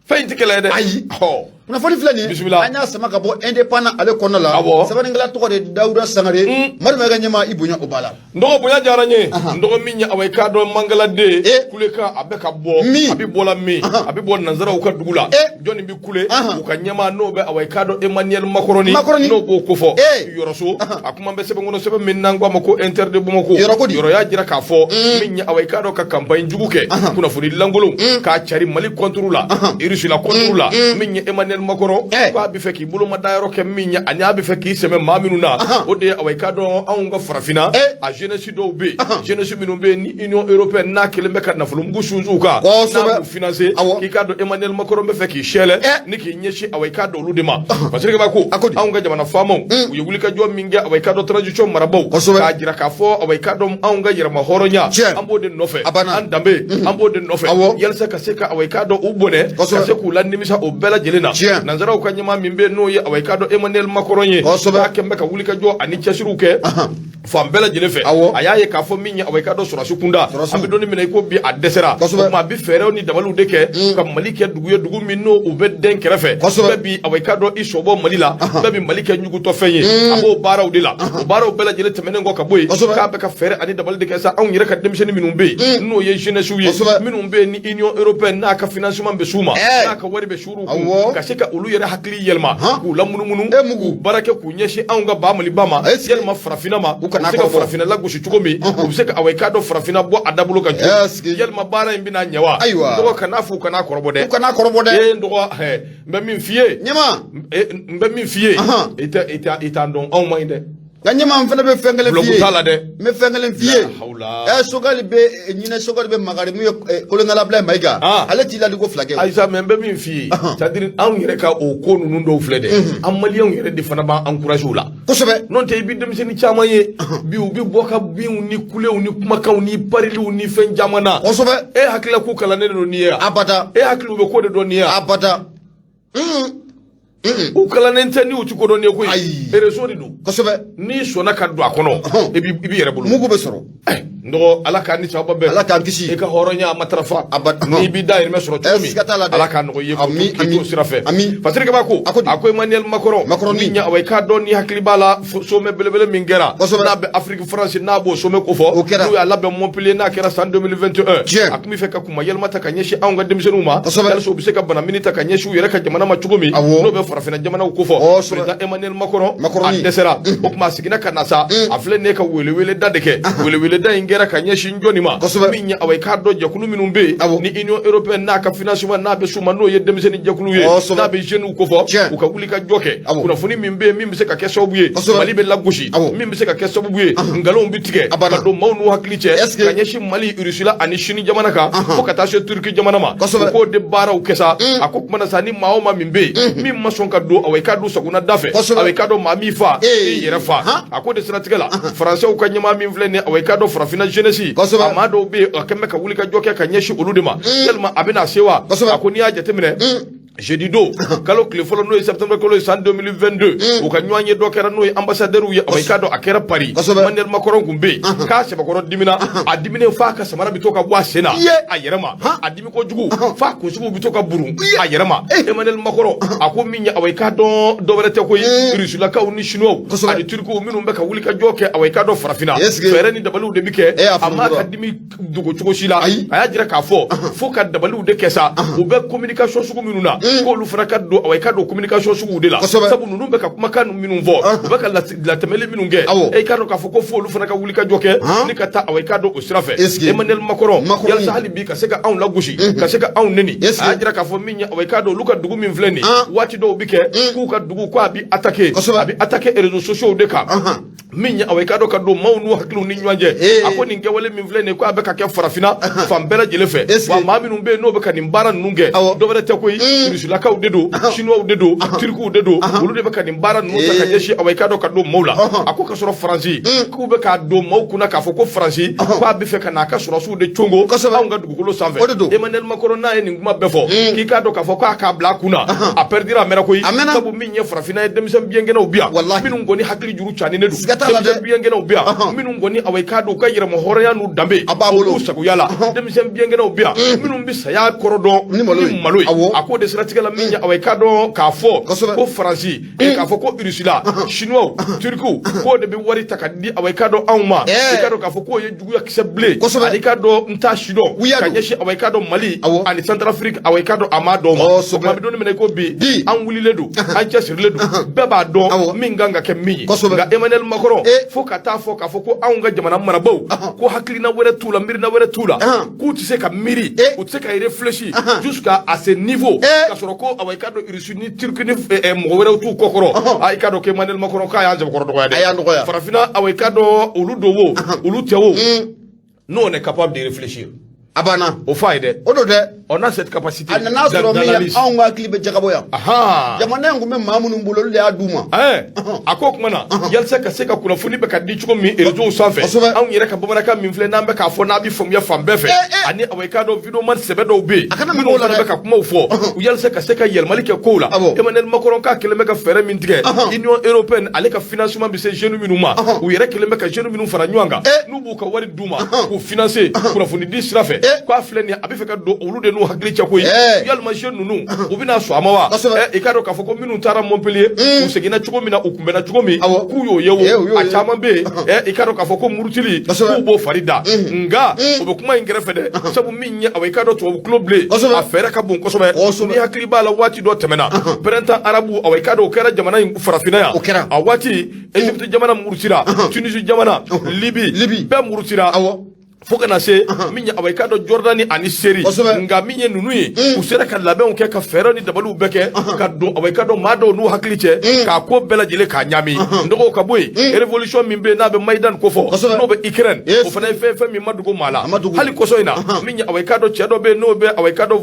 fɛn in tɛ kɛlɛ ye dɛ ayi kunnafoni filɛ nin ye an y'a sama ka bɔ indépendant ale kɔnɔna la sɛbɛnnikɛla tɔgɔ de Dawuda Sangare Mariamayiga ɲɛma i bonya o b'a la n dɔgɔ bonya diyara n ye n dɔgɔ min ye awɔ i k'a dɔn Mangaladen kulekan a bɛ ka bɔ a bɛ bɔ la min a bɛ bɔ nanzaraw ka dugu la jɔnni bɛ kule u ka ɲɛma n'o bɛ awɔ i k'a dɔn Emmanuel Macron n'o b'o kofɔ Yɔrɔso a kuma bɛ sɛbɛn kɔnɔ sɛbɛn min n'an k'a ma ko inter de Bamakɔ yɔrɔ y'a jira k'a fɔ min ye awɔ i k'a dɔn ka campagne jugu kɛ kunnafoni lankolon k'a cari Mali contre la Russie la contre la min ye Emmanuel Macron k'a bɛ fɛ k'i bolo ma da yɔrɔ kɛ min ye ani a bɛ fɛ k'i sɛmɛ maa minnu na o de ye awɔ i k'a dɔn anw ka farafinna a jeunesse dɔw bɛ yen jeunesse minnu bɛ yen ni Union européenne n'a kelen bɛ ka nafolo mugu sunsun kan n'a b'u financer k'i k'a dɔn Emmanuel Macron bɛ fɛ k'i sɛlɛ ni k'i ɲɛsin awɔ i k'a dɔn olu de ma parce que ko anw ka jamana faamaw u ye wulikajɔ min kɛ awɔ i k'a dɔn transition marabaw k'a jira k'a fɔ awɔ i k'a dɔn anw ka yɛrɛma hɔrɔnya an b'o de nɔfɛ an danbe an b'o de nɔfɛ yalasa ka se ka awɔ i k'a dɔn u bonɛ ka se k'u lanimisa o bɛɛ lajɛlen na nanzaraw ka ɲɛma min bɛ n'o ye awɔ i k'a dɔn Emmanuel Macron ye k'a kɛ bɛ ka wulikajɔ ani cɛsiriw kɛ fan bɛɛ lajɛlen fɛ a y'a ye k'a fɔ min ye awɔ i ka dɔn sɔrɔsi kunda an bɛ dɔnni minɛ i ko bi a dɛsɛra o tuma a bɛ fɛɛrɛw ni dabaliw de kɛ ka Mali kɛ dugu ye dugu min n'o u bɛ den kɛrɛfɛ bɛɛ bi awɔ i ka dɔn i sɔbɔ Mali la bɛɛ bi Mali kɛ ɲugutɔfɛn ye a b'o baaraw de la o baaraw bɛɛ lajɛlen tɛmɛnen kɔ ka bɔ yen k'a bɛ ka fɛɛrɛ ani dabali de kɛ sa anw yɛrɛ ka denmisɛnnin minnu bɛ yen n'o ye jeunesse ye minnu bɛ yen ni Union européenne n'a ka financement bɛ s'u ma n'a ka wari bɛ suuru kun ka se ka olu yɛrɛ hakili yɛlɛma k'u lamunumunu k'u baara kɛ k'u ɲɛsin anw ka ba Maliba ma yɛlɛma farafinna ma u kana se ka farafinna lagosi cogo min u bɛ se ka awɔ i ka dɔn farafinna bɔ a dabolo kan yɛlɛma baara in bɛna ɲɛ wa dɔgɔ kana fɔ u kana kɔrɔbɔ dɛ n dɔgɔ n bɛ min f'i ye n bɛ min f'i ye i t'an dɔn anw ma ɲi dɛ nka ɲɛma fana bɛ fɛn kelen f'i ye t'a la dɛ n bɛ fɛn kelen f'i ye Sogɛli bɛ ɲinɛ Sogɛli bɛ Magari min ye kolonɛla Abulayi Mayiga ale t'i ladi ko fila kɛ Ayisa mais n bɛ min f'i ye c'est à dire anw yɛrɛ ka o ko ninnu dɔw filɛ dɛ an maliyɛnw yɛrɛ de fana b'an encouragé o la kosɛbɛ n'o tɛ i bɛ denmisɛnnin caman ye bi u bɛ bɔ ka binw ni kulew ni kumakanw ni pariliw ni fɛn caman na kosɛbɛ e hakilila k'u kalannen don n'i ye wa abada e hakili u bɛ ko de dɔn n'i ye wa abada u kalannen tɛ ni u ti ko dɔn n'i ye koyi réseau de don kosɛbɛ n'i sɔnna ka don a kɔnɔ i b'i yɛrɛ bolo mugu bɛ sɔrɔ n dɔgɔ Ala k'a ni sababa bɛn Ala k'an kisi i ka hɔrɔnya a matarafa n'i b'i dahirimɛ sɔrɔ cogo min Ala k'a nɔgɔ i ye k'i to sira fɛ Fasirikaba ko a ko Emmanuel Macron min ɲɛ awɔ i k'a dɔn ni hakili b'a la sommet belebele min kɛra n'a bɛ Afrique France n'a b'o sommet ko fɔ n'u y'a labɛn Montpellier n'a kɛra san 2021 a tun bɛ fɛ ka kuma yɛlɛma ta ka ɲɛsin anw ka denmisɛnninw ma yalisa u bɛ se ka bana mini ta ka ɲɛsin u yɛrɛ ka jamana ma cogo min n'o bɛ farafinna jamanaw ko fɔ président Emmanuel Macron a dɛsɛra o tuma a seginna ka na sa a filɛ nin ye ka welewele da de kɛ welewele da in kɛra ka ɲɛsin jɔnni ma min ye awɔ i k'a dɔn jɛkulu minnu bɛ yen ni Union européenne n'a ka financement n'a bɛ s'u ma n'o ye denmisɛnnin jɛkulu ye n'a bɛ jeunes ko fɔ u ka wuli ka jɔ kɛ kunnafoni min bɛ yen min bɛ se ka kɛ sababu ye Mali bɛ lagosi min bɛ se ka kɛ sababu ye nkalonw bɛ tigɛ ka don maaw n'u hakili cɛ ka ɲɛsin Mali Russie la ani Chine jamana kan fo ka taa se Turki jamana ma u k'o de baaraw kɛ sa a ko kumana sa ni maa o maa min bɛ yen min ma sɔn ka don awɔ i k'a dɔn sagona da fɛ awɔ i k'a dɔn maa min fa i yɛrɛ fa a ko de siratigɛ la Français ka ɲɛmaa min filɛ nin ye awɔ i k'a dɔn farafinna jeunesse a maa dɔw bɛ yen a kɛn bɛ ka wuli ka jɔ kɛ ka ɲɛsin olu de ma tellement a bɛna se wa a ko n'i y'a jateminɛ jeudi don kalo tile fɔlɔ n'o ye septembre kalo ye san 2022 u ka ɲɔgɔn ye dɔ kɛra n'o ye ambassadeur ye awɔ i k'a dɔn a kɛra Paris Emmanuel Macron kun bɛ yen k'a sɛbɛkɔrɔ dimina a diminen f'a ka samara bɛ to ka bɔ a sen na a yɛrɛ ma a dimi kojugu f'a kunsigiw bɛ to ka burun a yɛrɛ ma Emmanuel Macron a ko min ye awɔ i k'a dɔn dɔ wɛrɛ tɛ koyi Rusilakaw ni Chinois ani Turkiw minnu bɛ ka wuli ka jɔ kɛ awɔ i k'a dɔn farafinna fɛɛrɛ ni dabaliw de bi kɛ a ma ka dimi dogo cogo si la a y'a jira k'a fo ka dabaliw de kɛ sa u bɛ communication sugu minnu na k'olu fana ka don awɔ i ka don communication suguw de la sabu ninnu bɛ ka kumakan minnu fɔ u bɛ ka latɛmɛli minnu kɛ i k'a dɔn k'a fɔ ko fo olu fana ka wuli ka jɔ kɛ ni ka taa awɔ i k'a dɔn o sira fɛ Emmanuel Macron yalisa hali bi ka se ka anw lagosi ka se ka anw neni a y'a jira k'a fɔ min ye awɔ i k'a dɔn olu ka dugu min filɛ nin waati dɔw bi kɛ k'u ka dugu ko a bi attaquer réseaux sociaux de kan min ye awɔ i k'a dɔn ka don maaw n'u hakiliw ni ɲɔgɔn cɛ a ko nin kɛwale min filɛ nin ye ko a bɛ ka kɛ farafinna fan bɛɛ lajɛlen fɛ wa maa minnu bɛ yen n'o bɛ ka nin baara ninnu kɛ dɔ wɛrɛ tɛ koyi Rusilakaw de don Chinois de don Turkiw de don olu de bɛ ka nin baara ninnu ta ka ɲɛsin awɔ i k'a dɔn ka don maaw la a ko ka sɔrɔ Faransi k'u bɛ k'a don maaw kunna k'a fɔ ko Faransi k'a bɛ fɛ ka n'a ka sɔrɔsiw de congo anw ka dugukolo sanfɛ Emmanuel Macron n'a ye nin kuma bɛɛ fɔ k'i k'a dɔn k'a fɔ k'a k'a bila a kunna a perdira a mɛnna koyi sabu min ye farafinna ye denmisɛn biyɛnkɛnɛw bi yan minnu kɔni hakili juru canen de don denmisɛn biyɛnkɛnɛw bi yan minnu kɔni awɔ i k'a dɔn u ka yɛrɛma hɔrɔnya n'u danbe olu sagoya la denmisɛn biyɛnkɛnɛw bi yan minnu bɛ saya kɔrɔ dɔn ni malo ye a k'o de siratigɛ la min ye awɔ i k'a dɔn k'a fɔ ko Faransi k'a fɔ ko Russie la Chinois Turkiw k'o de bɛ wari ta ka di awɔ i k'a dɔn anw ma i k'a dɔn k'a fɔ k'o ye juguya kisɛ bilen ani i k'a dɔn n t'a si dɔn ka ɲɛsin awɔ i k'a dɔn Mali ani Centrafrique awɔ i k'a dɔn a m'a dɔn ma o tuma a bɛ don min na i ko bi an wulilen don an cɛsirilen don bɛɛ b'a dɔn min kan ka kɛ min ye nka Emmanuel Macron fo ka taa fɔ k'a fɔ ko anw ka jamana marabaaw ko hakilina wɛrɛ t'u la miirina wɛrɛ t'u la k'u tɛ se ka miiri u tɛ se ka réfléchir jusqu'à ce niveau ka sɔrɔ ko awɔ i k'a dɔn Russie ni Turki ni mɔgɔ wɛrɛw t'u kɔkɔrɔ i k'a dɔn ko Emmanuel Macron k'a y'an jabakɔrɔ dɔgɔya dɛ farafinna awɔ i k'a dɔn olu don wo olu tɛ wo nous on est capable de réfléchir a banna o f'a ye dɛ o don dɛ on a cette capacité d'analyse. Jamana ngume mamunu mbolo le aduma. Ako kumana yalsa ka se ka kunafuni be ka di chuko mi erejo sanfɛ an yɛrɛ ka bamanankan min filɛ n'an bɛ k'a fɔ n'a bɛ faamuya fan bɛɛ fɛ ani aweka dɔ video man sɛbɛ dɔw bɛ yen minnu fana bɛ ka kumaw fɔ u yalsa ka se ka yɛlɛmali kɛ kow la Emmanuel Macron k'a kɛlen bɛ ka fɛɛrɛ min tigɛ Union européenne ale ka financement bɛ se jeunes minnu ma u yɛrɛ kɛlen bɛ ka jeunes minnu fara ɲɔgɔn kan n'u b'u ka wari d'u ma k'u financer kunnafoni di sira fɛ k'a filɛ nin ye a bɛ fɛ ka don olu de n'u hakili cɛ koyi yalima jeunes ninnu u bɛna sɔn a ma wa i k'a dɔn k'a fɔ ko minnu taara Montpellier u seginna cogo min na u kunbɛnna cogo min k'u y'o ye o a caman bɛ yen i k'a dɔn k'a fɔ ko murutili k'u b'o fari da nga o bɛ kuma in kɛrɛfɛ dɛ sabu min ye awɔ i k'a dɔn tubabu kulo bilen a fɛɛrɛ ka bon kosɛbɛ ni hakili b'a la waati dɔ tɛmɛna printemps arabu awɔ i k'a dɔn o kɛra jamana in farafinna yan a waati Égypte jamana murutira Tunisie jamana Libi bɛɛ murutira fo kana se min ye awɔ i k'a dɔn Jordani ani Syrie nga min ye ninnu ye u sera ka labɛnw kɛ ka fɛɛrɛ ni dabaliw bɛɛ kɛ ka don awɔ i k'a dɔn maa dɔw n'u hakili cɛ k'a ko bɛɛ lajɛlen k'a ɲami nɔgɔw ka bɔ yen révolution min bɛ yen n'a bɛ Maïdan ko fɔ n'o bɛ Ukraine o fana ye fɛn min ma dogo maa la hali kɔsɔ in na min ye awɔ i k'a dɔn cɛ dɔ bɛ yen n'o bɛ awɔ i k'a dɔn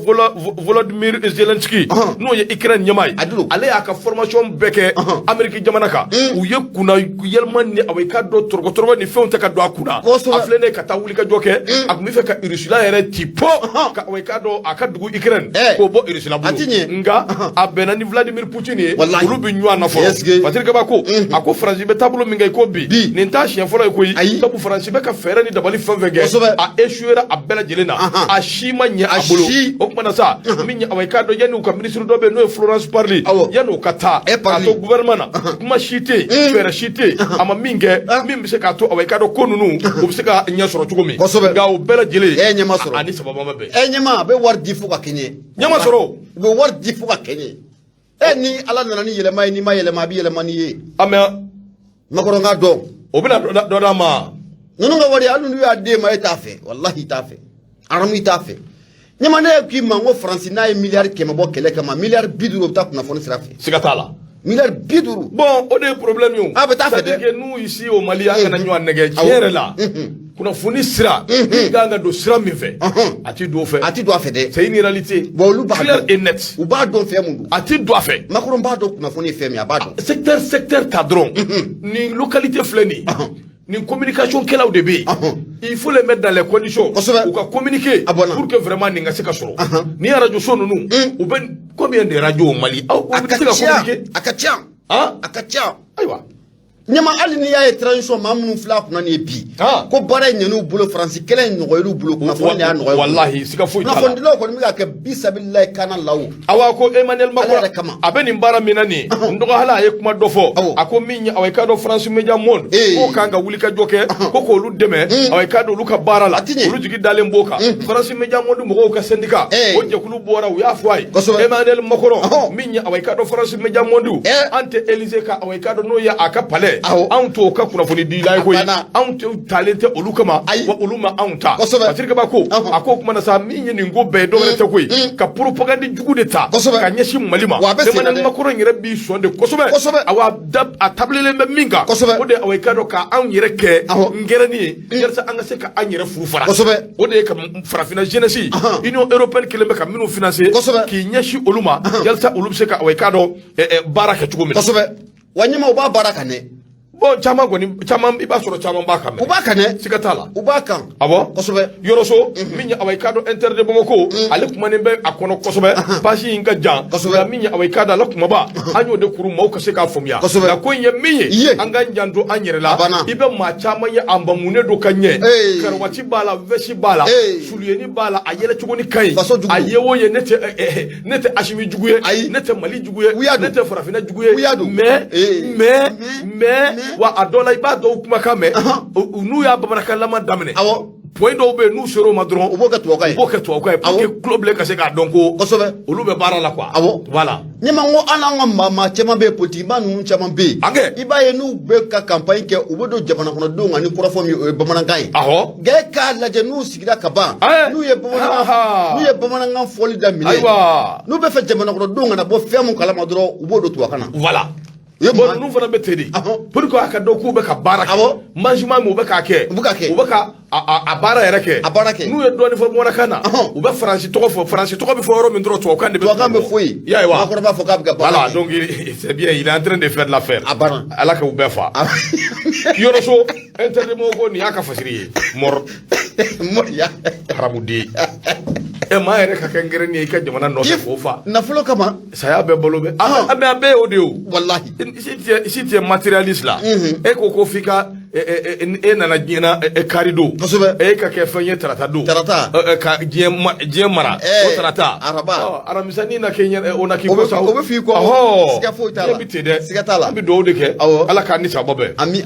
Volodymyr Zelensky n'o ye Ukraine ɲɛmaa ye ale y'a ka formation bɛɛ kɛ Amérique jamana kan u ye kunna yɛlɛma ni awɔ i k'a dɔn tɔrɔgɔtɔrɔgɔ ni fɛnw tɛ ka don a kunna a filɛ ne ka taa wuli ka jɔ kɛ a tun bɛ fɛ ka Ursula yɛrɛ ci po ka awɔ i k'a dɔn a ka dugu Ukraine k'o bɔ Ursula bolo nga a bɛnna ni Vladimir Poutine ye olu bɛ ɲɔgɔn na fɔlɔ Patrick Kaba ko a ko Faransi bɛ taabolo min kɛ i ko bi nin t'a siɲɛ fɔlɔ ye koyi sabu Faransi bɛ ka fɛɛrɛ ni dabali fɛn fɛn kɛ a échouera a bɛɛ lajɛlen na a si ma ɲɛ a bolo o kumana sa min ye awɔ i k'a dɔn yanni u ka ministre dɔ bɛ yen n'o ye Florence Parly yanni u ka taa k'a to gouvernement na kuma si tɛ yen fɛɛrɛ si tɛ yen a ma min kɛ min bɛ se k'a to awɔ i k'a dɔn ko ninnu u bɛ se ka ɲɛ sɔrɔ cogo min nka o bɛɛ lajɛlen ɲɛma sɔrɔ ani sababa ma bɛn ɲɛma a bɛ wari di fo ka kɛɲɛ ɲɛma sɔrɔ u bɛ wari di fo ka kɛɲɛ ni ala nana ni yɛlɛma ye n'i ma yɛlɛma a bɛ yɛlɛma n'i ye Macron ka dɔn o bɛna dɔ d'a ma ninnu ka wari hali n'u y'a d'e ma e t'a fɛ walahi i t'a fɛ aramu i t'a fɛ ɲɛma ne k'i ma n ko Faransi n'a ye miliyari 100 bɔ kɛlɛ kama miliyari 50 o bɛ taa kunnafoni sira fɛ siga t'a la miliyari 50 bon o de ye problème ye o a bɛ taa fɛ dɛ c'est-à-dire que nous ici au Mali an kana ɲɔgɔn nɛgɛ tiɲɛ yɛrɛ la kunnafoni sira i kan ka don sira min fɛ a ti don o fɛ a ti don a fɛ dɛ c'est une réalité olu b'a clair et net u b'a dɔn fɛn mun don a ti don a fɛ Macron b'a dɔn kunnafoni ye fɛn min a b'a dɔn secteur ta dɔrɔn nin localité filɛ nin nin communication kɛlaw de bɛ yen il faut les mettre dans les conditions u ka communiquer pour que vraiment nin ka se ka sɔrɔ ni radio so ninnu u bɛ combien de radio au Mali aw u bɛ se ka communiquer a ka ca a ka ca ayiwa ɲama hali n'i y'a ye transition maa minnu filɛ a kunna nin ye bi ko baara in ɲɛn'u bolo Faransi kɛlɛ in nɔgɔyal'u bolo kunnafoni de y'a nɔgɔya walahi siga foyi t'a la kunnafonidilaw kɔni bɛ ka kɛ bisabililayi kana lawo awa ko Emmanuel Macron a bɛ nin baara min na nin n dɔgɔ hali a ye kuma dɔ fɔ a ko min ye awɔ i k'a dɔn France Media Monde k'o kan ka wuli ka jɔ kɛ ko k'olu dɛmɛ awɔ i k'a dɔn olu ka baara la olu jigi dalen b'o kan France Media Monde mɔgɔw ka syndicat o jɛkulu bɔra u y'a fɔ a ye Emmanuel Macron min ye awɔ i k'a dɔn France Media Monde an tɛ Élysée ka awɔ i k'a dɔn n'o ye a ka palais anw t'o ka kunnafoni dila ye koyi anw talen tɛ olu kama wa olu ma anw ta Patrick Kaba ko a ko kuma na sa min ye nin ko bɛɛ ye dɔwɛrɛ tɛ koyi ka propagande jugu de ta ka ɲɛsin Mali ma Emmanuel Macron yɛrɛ b'i sɔn de kosɛbɛ awa a tablilen bɛ min kan o de awɔ i k'a dɔn ka anw yɛrɛ kɛ ngɛrɛni ye yalasa an ka se ka an yɛrɛ furu fara o de ye ka farafinna jeunesse Union européenne kɛlen bɛ ka minnu financer k'i ɲɛsin olu ma yalasa olu bɛ se ka awɔ i k'a dɔn baara kɛ cogo min na wa ɲɛma u b'a baara kan dɛ bon caman kɔni caman i b'a sɔrɔ caman b'a kan u b'a kan dɛ siga t'a la u b'a kan awɔ kosɛbɛ yɔrɔso min ye awɔ i k'a dɔn inter de Bamako ale kumanen bɛ a kɔnɔ kosɛbɛ page in ka jan nka min ye awɔ i k'a dɔn ale kumaba an y'o de kuru maaw ka se k'a faamuya nka ko in ye min ye an ka janto an yɛrɛ la i bɛ maa caman ye a mamunen do ka ɲɛ karawati b'a la vɛsi b'a la suluyeni b'a la a yɛlɛcogo ni ka ɲi a ye o ye ne tɛ Asimi jugu ye ne tɛ Mali jugu ye ne tɛ farafinna jugu ye mais wa a dɔ la i b'a dɔw kumakan mɛn n'u y'a bamanankanlama daminɛ point dɔw bɛ yen n'u ser'o ma dɔrɔn u b'o kɛ tubabukan ye pour que tulo bilen ka se k'a dɔn ko olu bɛ baara la quoi voilà ɲɛma n ko hali an ka maa caman bɛ yen politikiba ninnu caman bɛ yen i b'a ye n'u bɛ ka campagne kɛ u bɛ don jamana kɔnɔdenw kan ni kɔrɔfɔ min o ye bamanankan ye nka e k'a lajɛ n'u sigira ka ban n'u ye bamanankan fɔli daminɛ n'u bɛ fɛ jamana kɔnɔdenw kana bɔ fɛn min kalama dɔrɔn u b'o don tubabukan na voilà bon nous fana betedi pour ko aka do ku be ka baraka manjuma mo be ka ke u be ka a bara yɛrɛ kɛ n'u ye dɔɔni fɔ mɔna kana u bɛ faransi tɔgɔ fɔ faransi tɔgɔ bɛ fɔ yɔrɔ min dɔrɔn tubabukan de bɛ foyi ya ye wa makɔrɔba fɔ k'a bɛ ka baara voilà donc c'est bien il est en train de faire l'affaire ala ka u bɛɛ fa yɔrɔ so interdit mo ko nin y'a ka fasiri ye mɔr haramuden maa yɛrɛ ka kɛ ngɛrɛ ni i ka jamana nɔfɛ fo fa nafolo kama saya bɛɛ balo bɛ a bɛɛ y'o de ye o wallahi si tu es matérialiste là e ko f'i ka e nana diɲɛna kari don e ka kɛ fɛn ye tarata don ka diɲɛ mara o tarata aramisani na kɛ o na k'i ko sa o bɛ f'i kɔ siga foyi t'a la bi ten dɛ siga t'a la an bɛ dugawu de kɛ ala k'a ni sababa bɛɛ ami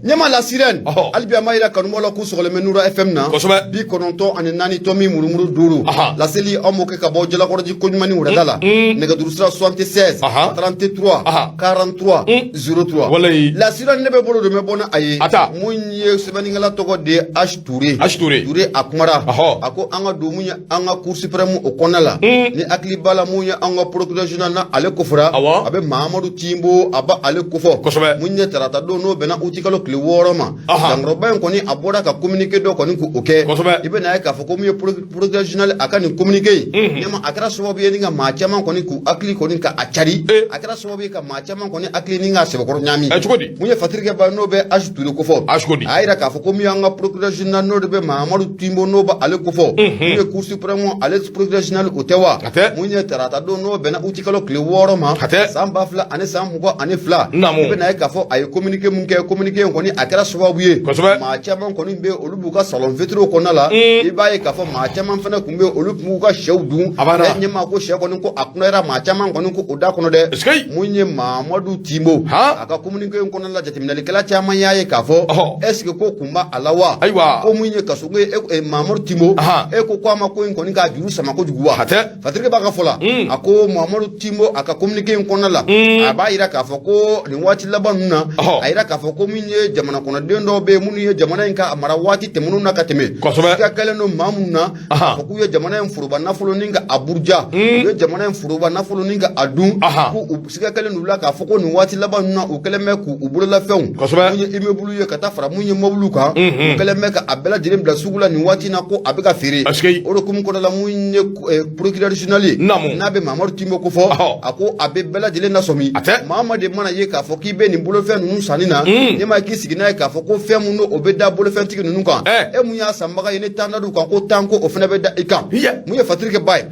ɲɛma la sirɛne hali bi an b'a yira kanubɔlaw la k'u sɔgɔlen bɛ Nura FM na 94 tɔmi murumuru 5 laseli aw m'o kɛ ka bɔ Jalakɔrɔji koɲumani wɛrɛda la nɛgɛjuru sira 76 33 43 03 la sirɛne ne bɛ bolo de bɛ bɔ na mun ye sɛbɛnnikɛla tɔgɔ de H Toure a kumara a ko an ka don mun ye an ka Cour suprême o kɔnɔna la ni hakili b'a la mun ye an ka procureur général na ale kofora a bɛ Mahamadu Timbo a ba ale kofɔ mun ye tarata don n'o bɛnna uti kalo tile 6 ma jangɔrɔba in kɔni a bɔra ka communiqué dɔ kɔni k'o kɛ i bɛ na ye k'a fɔ ko mun ye procureur général a ka nin communiqué ye ɲɛma a kɛra sababu ye ni ka maa caman kɔni k'u hakili kɔni ka a cari a kɛra sababu ye ka maa caman kɔni hakili ni ka sɛbɛkɔrɔ ɲaami mun ye fatirikɛ ba n'o bɛ H Toure kofɔ a yira k'a fɔ ko min y'an ka procureur général n'o de bɛ Mahamadu Timbo n'o bɛ ale kofɔ mun ye Cour suprême ale procureur général o tɛ wa mun ye tarata don n'o bɛnna uti kalo tile 6 ma san 2000 ani san 22 i bɛ na ye k'a fɔ a ye communiqué mun kɛ communiqué in kɔni a kɛra sababu ye maa caman kɔni bɛ olu b'u ka salon vitre kɔnɔna la i b'a ye k'a fɔ maa caman fana tun bɛ olu b'u ka sɛw dun ɲɛma ko sɛ kɔni ko a kunayara maa caman kɔni ko o da kɔnɔ dɛ mun ye Mahamadu Timbo a ka communiqué in kɔnɔna la jateminɛlikɛla caman y'a ye k'a fɔ est-ce que ko kun b'a a la wa ko mun ye kaso ko Mahamadu Timbo e ko a ma ko in kɔni k'a juru sama kojugu wa fatirike b'a ka fɔ la a ko Mahamadu Timbo a ka communiqué in kɔnɔna la a b'a yira k'a fɔ ko nin waati laban ninnu na a yira k'a fɔ ko min ye jamana kɔnɔden dɔw bɛ yen minnu ye jamana in ka mara waati tɛmɛnw na ka tɛmɛ siga kɛlen don maa minnu na a fɔ k'u ye jamana in foroba nafolo ni ka a buruja u ye jamana in foroba nafolo ni ka a dun ko siga kɛlen don la k'a fɔ ko nin waati laban ninnu na u kɛlen bɛ k'u bololafɛnw mun ye immeuble ye ka taa fara mun ye mobile kan u kɛlen bɛ ka a bɛɛ lajɛlen bila sugu la nin waati na ko a bɛ ka feere o de kun kɔnɔ la mun ye procureur général n'a bɛ Mahamadu Timbo ko fɔ a ko a bɛ bɛɛ lajɛlen nasɔmi maa de mana ye k'a fɔ k'i bɛ nin bolofɛn ninnu sanni na ne ma k'i sigi n'a ye k'a fɔ ko fɛn mun o bɛ da bolofɛntigi ninnu kan e mun y'a sanbaga ye ne taa n'a d'u kan ko tan ko o fana bɛ da i kan mun ye fatirike ba ye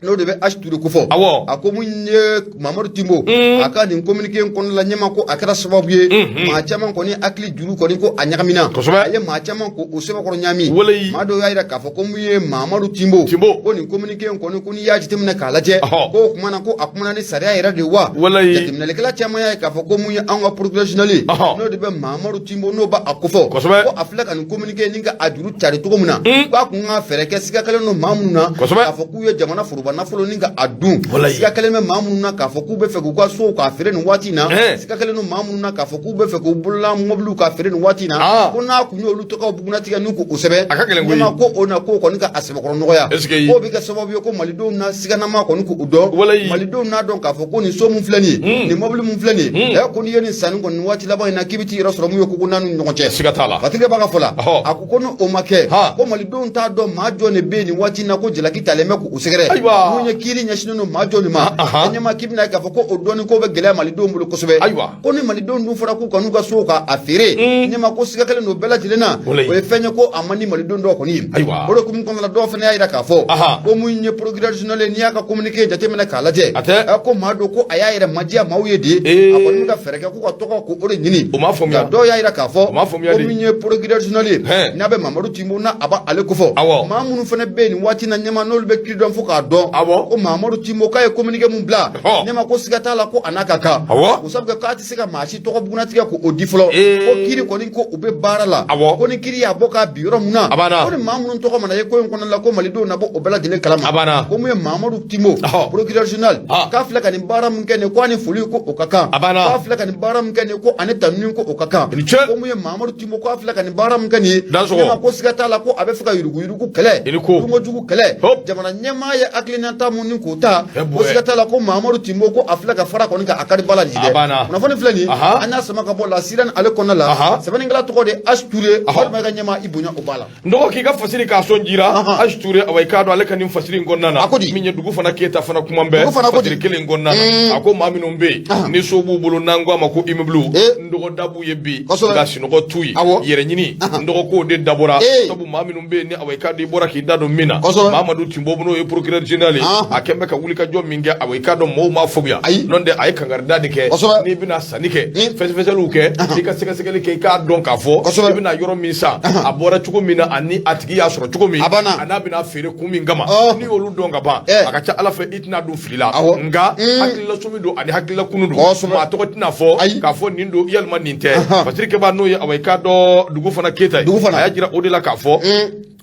n'o de bɛ H Toure kofɔ a ko mun ye Mahamadu Timbo a ka nin communiqué in kɔnɔna la ɲɛma ko a kɛra sababu ye maa caman kɔni hakili juru kɔni ko a ɲagamina a ye maa caman ko o sɛbɛkɔrɔ ɲaami maa dɔw y'a yira k'a fɔ ko mun ye Mahamadu Timbo ko nin communiqué in kɔni ko n'i y'a jateminɛ k'a lajɛ ko o kumana ko a kumana ni sariya yɛrɛ de wa jateminɛlikɛla caman y'a ye k'a fɔ ko mun ye an ka procureur général n'o de bɛ Mahamadu Timbo n'o b'a kofɔ ko a filɛ ka nin communiqué ni ka a juru cari cogo min na k'a kun ka fɛɛrɛ kɛ siga kɛlen don maa minnu na k'a fɔ k'u ye jamana foroba nafolo ni ka a dun siga kɛlen bɛ maa minnu na k'a fɔ k'u bɛ fɛ k'u ka sow k'a feere nin waati in na siga kɛlen don maa minnu na k'a fɔ k'u bɛ fɛ k'u bolola mobiliw k'a feere nin waati in na ko n'a kun y'olu tɔgɔw bugunatigɛ n'u ko o sɛbɛ ɲɛma ko o na ko kɔni ka a sɛbɛkɔrɔ nɔgɔya k'o bɛ kɛ sababu ye ko malidenw na siganama kɔni k'u dɔn malidenw n'a dɔn k'a fɔ ko nin so mun filɛ nin ye nin mobili mun filɛ nin ye ko n'i ye nin sanni kɔni nin waati laban in na k'i bɛ t'i yɛrɛ sɔrɔ mun ye koko n'a ni ɲɔgɔn cɛ siga t'a la fatirike b'a ka fɔ la a ko ni o ma kɛ ko malidenw t'a dɔn maa jɔn de bɛ yen nin waati in na ko jalaki talen bɛ k'u sɛgɛrɛ mun ye kiiri ɲɛsinnen don maa jɔn de ma ɲɛma k'i bɛna k'a fɔ ko o dɔɔni ko bɛ gɛlɛya malidenw bolo kosɛbɛ ko ni malidenw dun fɔra k'u ka n'u ka sow ka a feere ɲɛma ko siga kɛlen don bɛɛ lajɛlen na o ye fɛn ye ko a man di malidenw dɔw kɔni ye o de kun kɔnɔna la dɔw fana y'a yira k'a fɔ ko mun ye procureur général n'i y'a ka communiqué jateminɛ k'a lajɛ ko maa don ko a y'a yɛrɛ madiya maaw ye de a kɔni bɛ ka fɛɛrɛ kɛ k'u ka tɔgɔ ko o de ɲini nka dɔw y'a yira k'a fɔ ko min ye procureur général n'a bɛ Mahamadu Timbo n'a a b'a ale kofɔ maa minnu fana bɛ yen nin waati na ɲɛma n'olu bɛ kiiri dɔn fo k'a dɔn ko Mahamadu Timbo k'a ye communiqué mun bila ɲɛma ko siga t'a la ko a n'a ka kan o sabu k'a tɛ se ka maa si tɔgɔ bugunatigɛ k'o di fɔlɔ ko kiiri kɔni ko u bɛ baara la ko ni kiiri y'a bɔ k'a bi yɔrɔ mun na ko ni maa minnu tɔgɔ mana ye ko in kɔnɔna la ko malidenw na bɔ o bɛɛ lajɛlen kalama ko mun ye Mahamadu Timbo procureur général k'a filɛ ka nin baara min kɛ nin ko ani foli ko o ka kan k'a filɛ ka nin baara min kɛ nin ko ani tanuni ko o ka kan ko mun ye Mahamadu Timbo k'a filɛ ka nin baara min kɛ nin ye ɲɛma ko siga t'a la ko a bɛ fɛ ka yurugu kɛlɛ dunkojugu kɛlɛ jamana ɲɛmaa ye hakili na ta mun ko ta ko siga ta la ko Mamadou Timbo ko afla ka fara ko ni ka akari bala ni de na foni flani ana sama ka bola siran ale ko na la sabani ngala to ko de asture ko ma ga nyama ibunya o bala ndo ki ga fasiri ka son jira asture awai ka do ale kanim fasiri ngonna na minye dugu fana keta fana kuma mbe fasiri kele ngonna na ako maminu mbe ni so bubulu nango amako imeblu ndo dabu yebi ga sino ko tuyi yere nyini ndo ko de dabora sabu maminu mbe ni awai ka de bora ki dado mina Mamadou Timbo no e procureur général akembe ka wuli ka jom minga awai ka do mo ma fobia nonde ay kangar dadi ke ni bina sanike fesfeselu ke dika seka ke ka don ka fo bina yoro misa abora chuko mina ani atigi ya soro chuko mi ana bina fere kumi ngama ni olu don ga ba akacha ala fe itina do filila nga hakilla sumi do ani hakilla kunudu ma to tina fo ka fo nindo yelma ninte patrike ba no ya awai ka do dugu fana keta aya jira odela ka fo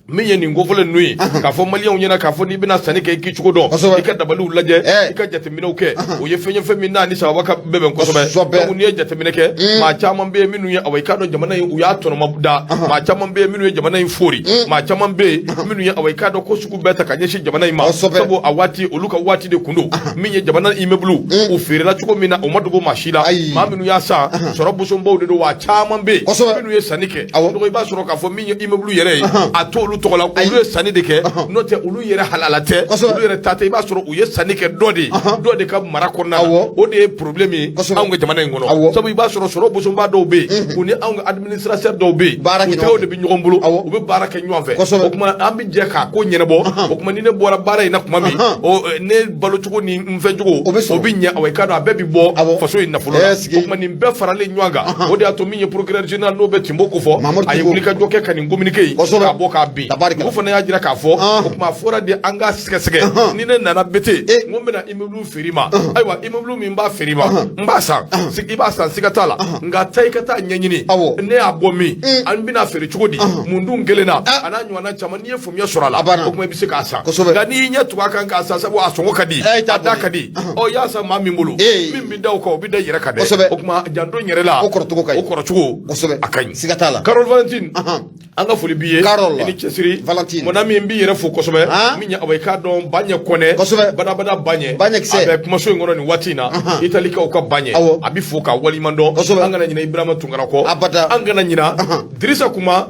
minye ni ngofole nui ka fo malion nyena ka fo ni bina sani ke ki chuko don ika dabalu laje ika jatemina uke o ye fenye femina ni sawa ka bebe ko sobe ko ni jatemina ke ma chaman be minu ya awai ka do jamana yu ya tono mabuda ma chaman be minu ya jamana yu fori ma chaman be minu ya awai ka do ko suku beta ka nyeshi jamana ma sabo awati oluka wati de kundo minye jamana imeblu o fere la chuko mina o madugo mashila ma minu ya sa sorobu sombo de do wa chaman be minu ya sani ke do ko ba soro ka fo minye imeblu yere atolu togola ulu sani de ke note ulu yere halalate ulu yere tate iba soro uye sani ke dodi ka marakona o de problème angu jamana ngono sabu iba soro busumba do be uni angu administrateur do be utaw de bi nyogombulu o be baraka nyonfe o kuma ambi je ka ko nyene bo o kuma ni ne bora bara ina kuma mi o ne balo chugo ni mfe chugo o bi nya awai kado abebi bo faso ina fulo o kuma ni mbe farale nywanga o de atomi ye procureur général no be timbo ko fo ayi ulika joke kan ngominique ka boka bi ko fana ya jira ka fo o kuma fora de anga sike ni ne nana bete ngombe na imeblu ferima aiwa imeblu mi mba ferima mba san sik iba san sikatala nga taikata nyanyini ne abomi an bina feri chugodi mundu ngelena ananyu ana chama ni efumya sorala o kuma bise ka sa ga ni nya tuwa kan ka sa sabo asongo kadi adaka di o ya sa mami mbulu mimbi daw ko bi da yira kade o kuma jando nyerela o kortugo akany sikatala Carol Valentine anga fuli biye ni chesiri Valentine mon ami mbi yere fo kosobe minya awai ka don banye kone bada banye avec maso ngono ni watina italika o ka banye abi fo ka wali mando anga na nyina Ibrahima Tungara ko anga na nyina Drissa Kuma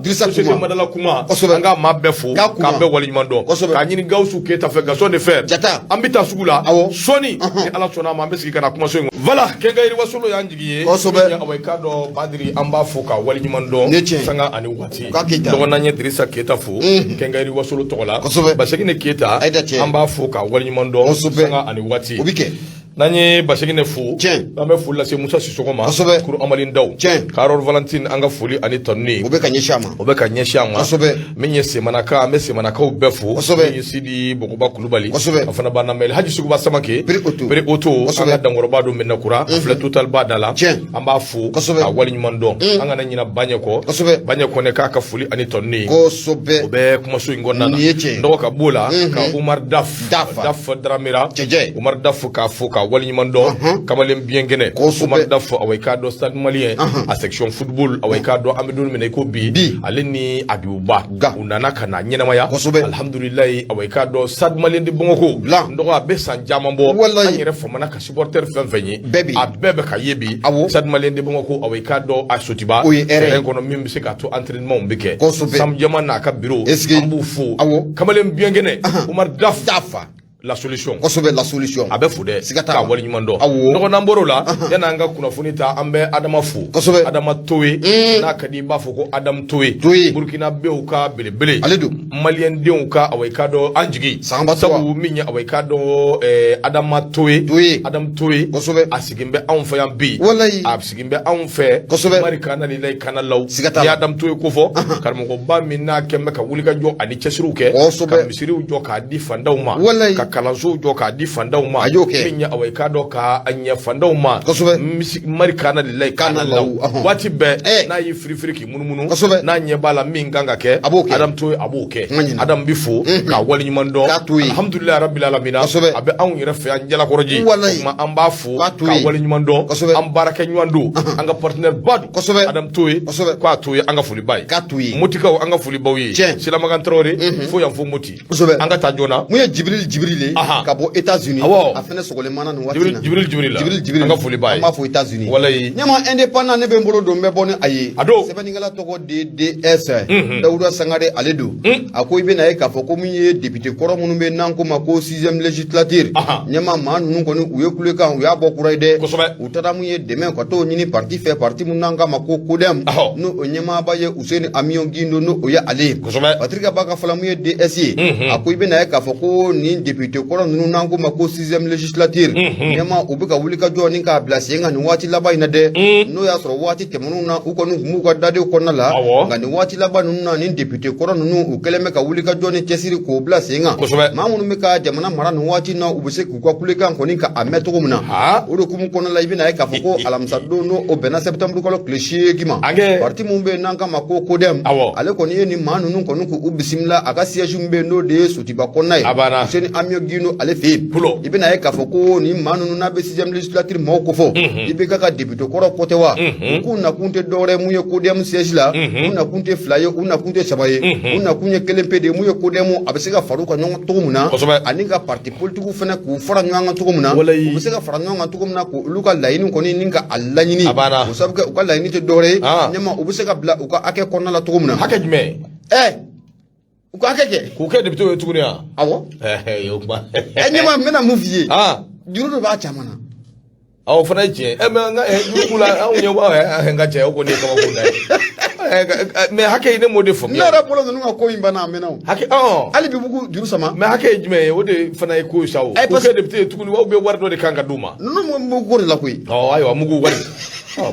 madala kuma anga mabbe fo ka be wali mando ka nyini Gawsu Keta fe gason de fer ambita sugula soni ni ala sona mambe sigi kana kuma so voilà kenga iri wasolo yanjigiye minya awai ka do badiri amba fo ka wali mando sanga ani wati do nanye Drissa Keta fo kenga iri wasolo togola basegine Keta amba fo ka wali mando sanga ani wati nanye basegine fu ambe fula se Musa Sissoko ma kuru amalin daw Carol Valentine anga fuli ani tonni obe ka nyeshama menye semanaka me semanaka obefu menye Sidi Bokuba Kulubali afana bana mel haji suguba samake pere auto anga dangoroba do menna kura afle total badala amba fu awali nyundo anga na nyina banye ko ne ka fuli ani tonni obe kuma so ngonna ndo ka bula ka Umar Daf Dramira Umar Daf ka fu ka wali mando kamalem biengene Umar Daf awai ka do stade malien a section football awai ka do amidul mene ko bi aleni abiuba unana kana nyina maya alhamdulillah awai ka do stade malien de bongoko ndo abe san jamambo anyere fomana ka supporter fenfenyi abebe ka yebi stade malien de bongoko awai ka do asotiba enkono mimse ka to entraînement mbike sam jama na ka bureau ambu fu kamalem biengene Umar Daf la solution abe fude ka wali nyumando ndo namboro la yana anga kuna funita ambe adama fu adama towe na kadi ba fu ko adam towe Burkina Beuka belebele Malien deuka awai kado anjigi sabu minya awai kado adama towe adam towe asigimbe anfa yambi asigimbe anfa marikana lilay kana law ya adam towe ko fo karmo ko ba minna kembe ka wuli ka jo ani chesiruke ka misiru jo ka di fandawma kalanzo jo ka di fandaw ma minya awai ka do ka anya fandaw ma marikana lilay kana law wati be na yi free ki munumunu na nye bala minganga ke adam to abuke adam bifu ka wali nyumando alhamdulillah rabbil alamin abe an yira fe anjala koroji ma amba fu ka wali nyumando am baraka nyuando anga partner badu adam to kwa to anga fuli bay mutika anga fuli bawi sila magantrore fo yam fo muti anga tajona muye jibril Jibril ka bɔ États-Unis a fɛnɛ sɔgɔlen mana nin waati na Jibril an ka foli b'a ye an b'a fɔ États-Unis walayi ɲɛma indépendant ne bɛ n bolo don n bɛ bɔ ni a ye sɛbɛnnikɛla tɔgɔ de DS Dawuda Sangare ale don a ko i bɛna ye k'a fɔ ko min ye député kɔrɔ minnu bɛ n'an ko ma ko 6e législature ɲɛma maa ninnu kɔni u ye kulekan u y'a bɔ kura ye dɛ u taara mun ye dɛmɛ ka t'o ɲini parti fɛ parti mun n'an k'a ma ko CODEM n'o o ɲɛmaaba ye Useni Amion Gindo n'o o ye ale ye Patrick Ba ka fɔla mun ye DS ye a ko i bɛna ye k'a fɔ ko nin député kɔrɔ ninnu n'an ko ma ko 6e législature ɲɛma u bɛ ka wuli ka jɔ ni k'a bila sen kan nin waati laban in na dɛ n'o y'a sɔrɔ waati tɛmɛnenw na u kɔni tun b'u ka dadenw kɔnɔna la nka nin waati laban ninnu na nin député kɔrɔ ninnu u kɛlen bɛ ka wuli ka jɔ ni cɛsiri k'o bila sen kan maa minnu bɛ ka jamana mara nin waati na u bɛ se k'u ka kulekan kɔni ka a mɛn cogo min na o de hukumu kɔnɔna la i bɛna ye k'a fɔ ko alamisa don n'o o bɛnna septembre kalo tile 8 ma parti mun bɛ yen n'an k'a ma ko CODEM ale kɔni ye nin maa ninnu kɔni k'u bisimila a ka siège min bɛ yen n'o de ye Sotiba kɔnɔna ye Useni Amion Gindo ale fɛ yen i bɛna ye k'a fɔ ko nin maa ninnu n'a bɛ 6e législature maaw ko fɔ i bɛ ka député kɔrɔ ko tɛ wa u k'u nakun tɛ dɔwɛrɛ mun ye CODEM siège la u nakun tɛ 2 ye u nakun tɛ 3 ye u nakun ye 1 pe de mun ye CODEM a bɛ se ka fara u kan ɲɔgɔn cogo min na ani ka parti politique fana k'u fara ɲɔgɔn kan cogo min na u bɛ se ka fara ɲɔgɔn kan cogo min na k'olu ka laɲini kɔni ni ka a laɲini o sabu kɛ u ka laɲini tɛ dɔwɛrɛ ye ɲɛma u bɛ se ka bila u ka hakɛ kɔnɔna la cogo min na hakɛ jumɛn u ka hakɛ kɛ k'u kɛ député ye tuguni wa awɔ ɲɛma n bɛna mun f'i ye juru de b'a caman na o fana ye tiɲɛ mais n ka anw ye wa n ka cɛ o kɔni ye kabako da ye mais hakɛ in ne m'o de faamuya ne yɛrɛ bolo ninnu ka ko in banna a mɛnna o hakɛ hali bi bugu juru sama mais hakɛ ye jumɛn ye o de fana ye ko sa o k'u kɛ député ye tuguni wa ou bien wari dɔ de kan ka d'u ma ninnu m'o ko de la koyi ayiwa mugu wari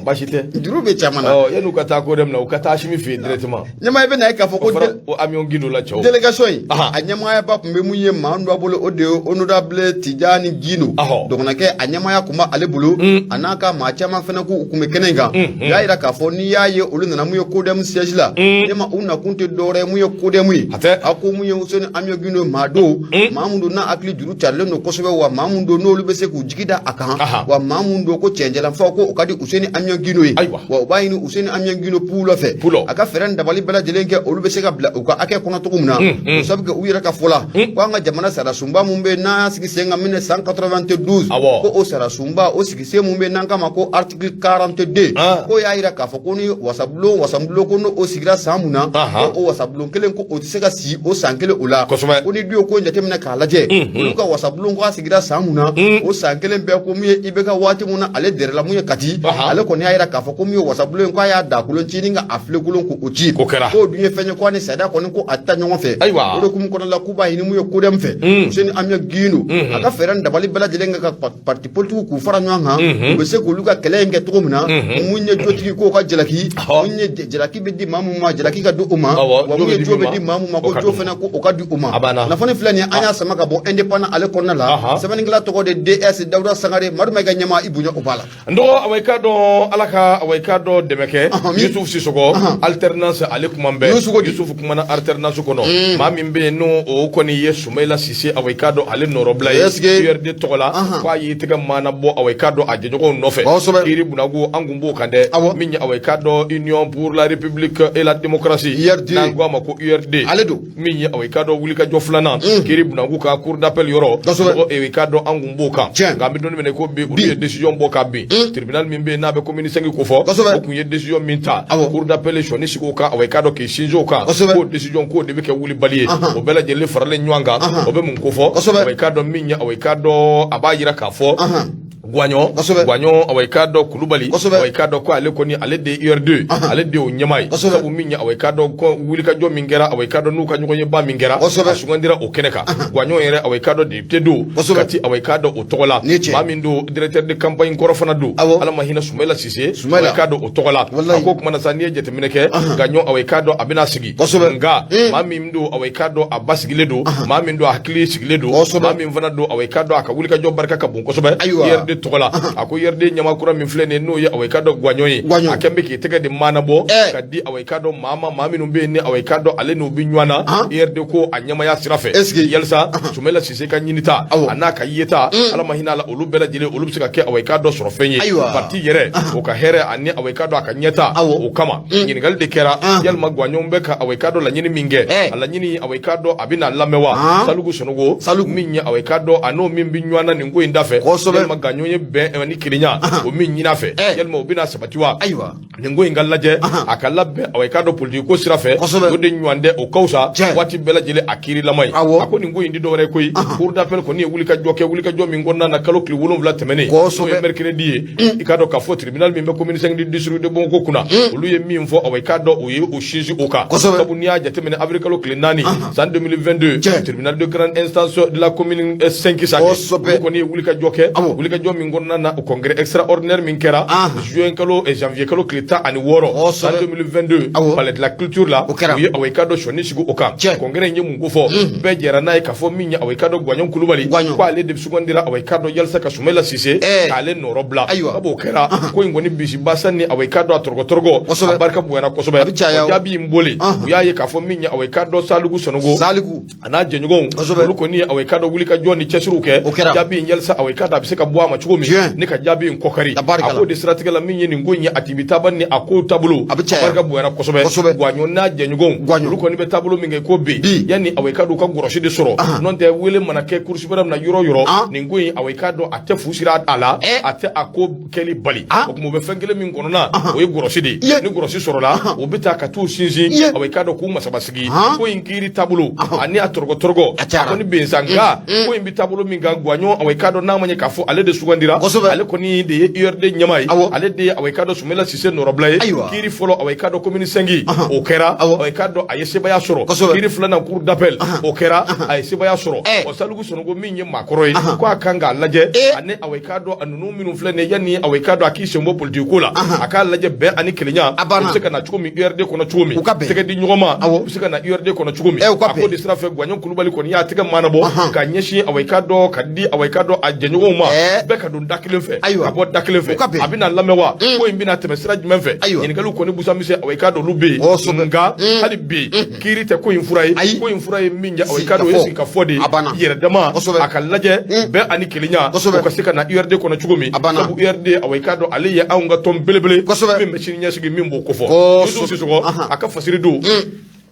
baasi tɛ juru bɛ caman na yan'u ka taa CODEM na u ka taa Asimi fɛ yen directement ɲɛma i bɛna ye k'a fɔ ko Amion Gindo la cɛw délégation in a ɲɛmaayaba tun bɛ mun ye maa dɔ bolo o de ye honorable Tijani Gindo dɔgɔnɔkɛ a ɲɛmaaya tun bɛ ale bolo a n'a ka maa caman fana k'u kun bɛ kɛnɛ in kan u y'a jira k'a fɔ n'i y'a ye olu nana mun ye CODEM siège la ɲɛma u nakun tɛ dɔwɛrɛ ye mun ye CODEM ye a ko mun ye Useni Amion Gindo maa don maa mun don n'a hakili juru carilen don kosɛbɛ wa maa mun don n'olu bɛ se k'u jigi da a kan wa maa mun don ko cɛncɛnlanfaw ko o ka di Useni Amion Gindo ye wa u b'a ɲini Useni Amion Gindo puula fɛ a ka fɛɛrɛ dabali bɛɛ lajɛlen kɛ olu bɛ se ka bila u ka hakɛ kɔnɔ cogo min na o sabu kɛ u yɛrɛ ka fɔ la ko an ka jamana sarasunba mun bɛ n'an sigi sen kan 1992 ko o sarasunba o sigi sen mun bɛ n'an k'a ma ko article 42 ko y'a jira k'a fɔ ko ni wasabulon ko n'o sigira san mun na ko o wasabulon kelen ko o tɛ se ka si o san kelen o la ko ni du ye ko jateminɛ k'a lajɛ olu ka wasabulon ko a sigira san mun na o san kelen bɛɛ ko mun ye i bɛ ka waati mun na ale dɛrɛla mun ye Kati ale kɔni y'a jira k'a fɔ ko min ye wasabulon k'a y'a da kolon ci ni ka a filekolon ko o ci k'o dun ye fɛn ye ko ni sariya kɔni ko a ta ɲɔgɔn fɛ o de hukumu kɔnɔna la k'u b'a ɲini mun ye CODEM fɛ Useni Amion Gindo a ka fɛɛrɛ dabali bɛɛ lajɛlen kɛ ka parti politique k'u fara ɲɔgɔn kan u bɛ se k'olu ka kɛlɛ in kɛ cogo min na mun ye jotigi k'o ka jalaki mun ye jalaki bɛ di maa mun ma jalaki ka di o ma wa mun ye jo bɛ di maa mun ma ko jo fana ko o ka di o ma nafolo filɛ nin ye an y'a sama ka bɔ indépendant ale kɔnɔna la sɛbɛnnikɛla tɔgɔ de DS Dawuda Sangare Madu Mayiga ɲɛma i bonya o b'a la n dɔgɔ awɔ i k'a dɔn Ala ka awɔ i k'a dɔn dɛmɛ kɛ Yusuf Sisoko alternance ale kuma bɛɛ Yusuf kumana alternance kɔnɔ maa min bɛ yen n'o o kɔni ye Sumayila Sise awɔ i k'a dɔn ale nɔrɔbila ye URD tɔgɔ la k'a y'i tɛgɛ maana bɔ awɔ i k'a dɔn a jɛɲɔgɔnw nɔfɛ Kiri Bunagu an kun b'o kan dɛ min ye awɔ i k'a dɔn Union pour la République et la démocratie n'an ko a ma ko URD ale don min ye awɔ i k'a dɔn wulikajɔ filanan Kiri Bunagu ka cour d'appel yɔrɔ i k'a dɔn an kun b'o kan nka an bɛ don min na ko bi olu ye décision bɔ ka bin tribunal min bɛ yen n'a bɛ commune 5 ko fɔ o kun ye décision min ta cour d'appel sɔnni sigi o kan awɔ i k'a dɔn k'i sinsin o kan k'o décision k'o de bɛ kɛ wulibali ye o bɛɛ lajɛlen faralen ɲɔgɔn kan o bɛ mun ko fɔ awɔ i k'a dɔn min ye awɔ i k'a dɔn a b'a jira k'a fɔ Guagnon awɔ i k'a dɔn Kulubali awɔ i k'a dɔn ko ale kɔni ale de ye UR2 ale de y'o ɲɛmaa ye sabu min ye awɔ i k'a dɔn ko wulikajɔ min kɛra awɔ i k'a dɔn n'u ka ɲɔgɔn ye ba min kɛra a sugandira o kɛnɛ kan Guagnon yɛrɛ awɔ i k'a dɔn député don Kati awɔ i k'a dɔn o tɔgɔ la maa min don directeur de campagne kɔrɔ fana don Ala ma hinɛ Sumayila Sise awɔ i k'a dɔn o tɔgɔ la a ko kuma na sa n'i ye jateminɛ kɛ Guagnon awɔ i k'a dɔn a bɛna sigi nka maa min don awɔ i k'a dɔn a ba sigilen don maa min don a hakili sigilen don maa min fana don awɔ i k'a dɔn a ka wulikajɔ barika ka bon kosɛbɛ URD yerde togola ako yerde nyama kura min flene no ya awai kado gwanyoyi akembe ki tege de manabo kadi awai kado mami no be ne awai kado ale no bi nywana yerde ko anyama ya sirafe yelsa sumela sise kan nyinita anaka yeta ala mahina la olu bela jile olu sika ke awai kado soro fenye parti yere o ka here ani awai kado akanyeta o kama nyini gal de kera yal magwanyombe ka awai kado la nyini minge ala nyini awai kado abina lamewa salugu sonogo minya awai kado ano mimbi nywana ni ngo indafe yal maganyonye be ni kirinya o minyina fe yal mo bina sabatiwa ni ngo ingalaje akalabe awai kado politiko sirafe o de nywande o kausa wati bela jile akiri lamai ako ni ngo indi do re koy pour d'appel ko ni wulika jo mi ngonna na kalo kli wolum vla temene o mercredi ikado ka fo tribunal mi be commune 5 di district de bon ko kuna olu ye mi mfo awai kado o shizi oka sabu ni aja temene afrika lo kli nani san 2022 tribunal de grande instance de la commune 5 sake ko ni wulika jo mi ngonna na congrès extraordinaire min kera juin kalo et janvier kalo kli ta ani woro san 2022 palais de la culture la ye awai kado shoni shigo oka congrès nyemu ngofo be jera na ka fo minya awai kado gwanyon kulubali ko ale de sugondira awai kado yalsa ka sumela sise ale no robla abo kera ko ngoni bisi basani awai kado atorgo barka buena ko sobe jabi mbole ya ye ka fo minya awai kado salugu sonogo ana jenyugo ko ni awai kado wulika joni chesruke jabi yalsa awai kado biseka bua ma chugumi ni ka jabi nkokari ako de strategie la minya ni ngonya atibita banni ako tabulu barka buena ko sobe gwanyon na jenyugo ko ni be tabulu minge ko be yani awai kado ka goroshi de soro non te wele manake kursi baram na yoro ni ngoyi awai kado ate fusira ala ate ako keli bali ko mo be fengele min gonona o ye goroshi de ni goroshi soro la o bita ka tu sinzi awai kado ku masabasigi ko inkiri tabulu ani atorgo ko ni benzanga ko imbi tabulu min ga gwanyo awai kado na manye kafo ale de sugandira ale ko ni de yorde nyamai ale de awai kado sumela sise no roblaye kiri folo awai kado commune sengi o kera awai kado ayese baya soro kiri flana cour d'appel o kera ayese baya soro o salugu sonogo minye makoroy ko akanga laje ane awai kado anunu minu flene yani awai kado akise mbo politiko la aka laje be ani kelenya seka na chukumi URD ko na chukumi seka di nyoma seka na URD ko na chukumi ako de strafe gwanyon kulubali ko ni ya tiga manabo ka nyeshi awai kado kadi awai kado ajenyo ma be ka don dakile fe abo dakile fe abina lamewa ko imbina temesira jumenfe ni galu ko ni busa mise awai kado lube nga hali be kiri te ko infurai minja awai kado yesi ka fodi yere dama akalaje be ani kelenya ko sika na URD ko na chugumi sabu URD awai kado ali ya aunga tom belebele mi machine nyasigi mimbo ko fo so aka fasiri do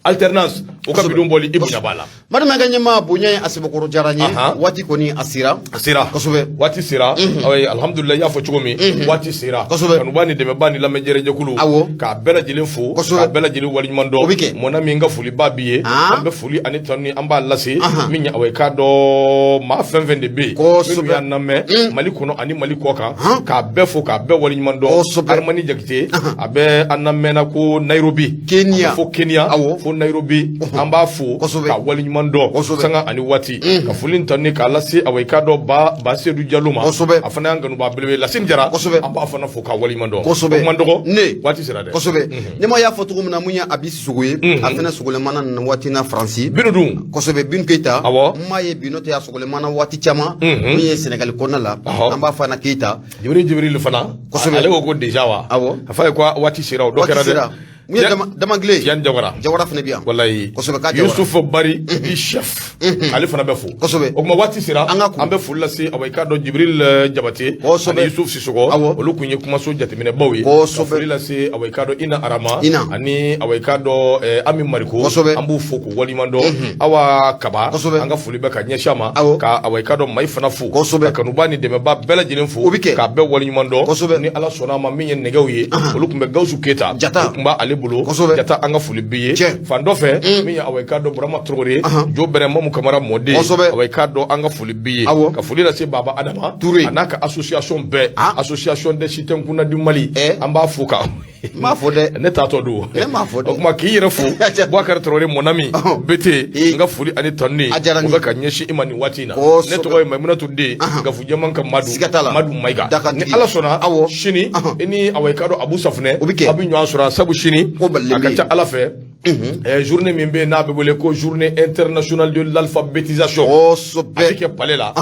alternance o kabidum boli ibunya bala madama ganye ma bunya asibokoro jaranye wati koni asira kosobe wati sira awai alhamdulillah ya fo chugumi wati sira kanu bani de bani la mejere jekulu ka bela jilin fu ka bela jilin wali mando mona minga fuli babiye ambe fuli anitoni amba lasi minya awai kado ma fenvende be mi ya namme malikono ani malikoka ka be fu ka be wali mando armani jakite abe anamme na ko Nairobi Kenya fo Nairobi amba fu ka wali mando sanga ani wati ka fulin tanni ka lasi awai kado ba sedu jaluma afana nganu ba belwe la sinjara amba afana fu ka wali mando ne wati sira de ne mo ya foto muna munya abisi sugoye afana sugole mana na wati na franci binudum kosobe bin keita maye binote ya sugole mana wati chama muye Senegal kona la amba afana keita jibril fana ale ko deja wa afa ko wati sira do kera de damagle yan jawara fana biya wallahi kosobe ka Yusuf Bari di chef ali fana be fu kosobe o ma wati sira ambe fulla si awai kado Jibril Jabate ani Yusuf Sisoko olu kunye kuma so jatemine bawi fulla si awai kado ina arama ani awai kado Ami Mariko ambu foku wali mando awa kaba anga fuli be ka nyeshama ka awai kado mai fana fu ka nubani de ba bela jilin fu ka be wali mando ni ala sona ma minye negawiye olu kumbe gausu keta kumba bulu jata anga fuli biye fando fe mi ya awai kado Burama Traoré jo bere mamu kamara mode awai kado anga fuli biye ka fuli la se baba Adama anaka association be association des citoyens kuna du Mali amba fuka ma fode ne tato do ma fode o kuma ki yere fu Boubacar Traoré mon ami bete nga fuli ani tonni o ka nyeshi imani watina ne to koy Maimunatu de nga fu jaman kam madu maiga ni ala sona shini ini awai kado Abu Safne abi nyo asura sabu shini akacha ala fe journée min be n'a be wele ko journée internationale de l'alphabétisation avec palais là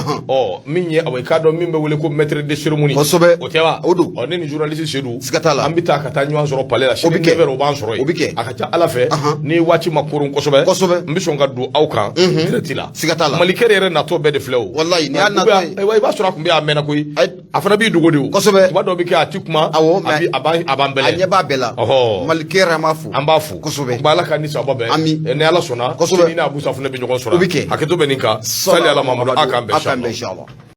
min ye away kado min be wele ko maître de cérémonie o tewa o ne ni journaliste Seydou ambita ka ta nywan soro palais la chez never o ban soro aka ta ala fe ni wati makurun kosobe mbiso ngadu awkan tretila malikere re na to be de flew wallahi ni anna way ba soro kumbe amena koy afana bi dugodi o ba do bi ka atikuma abi abambele anya ba bela malikere mafu ambafu kosobe bala ka ni sababe ne ala sona ni na abusa funa bi nyogon sora haketo beninka sali ala mamadu akambe inshallah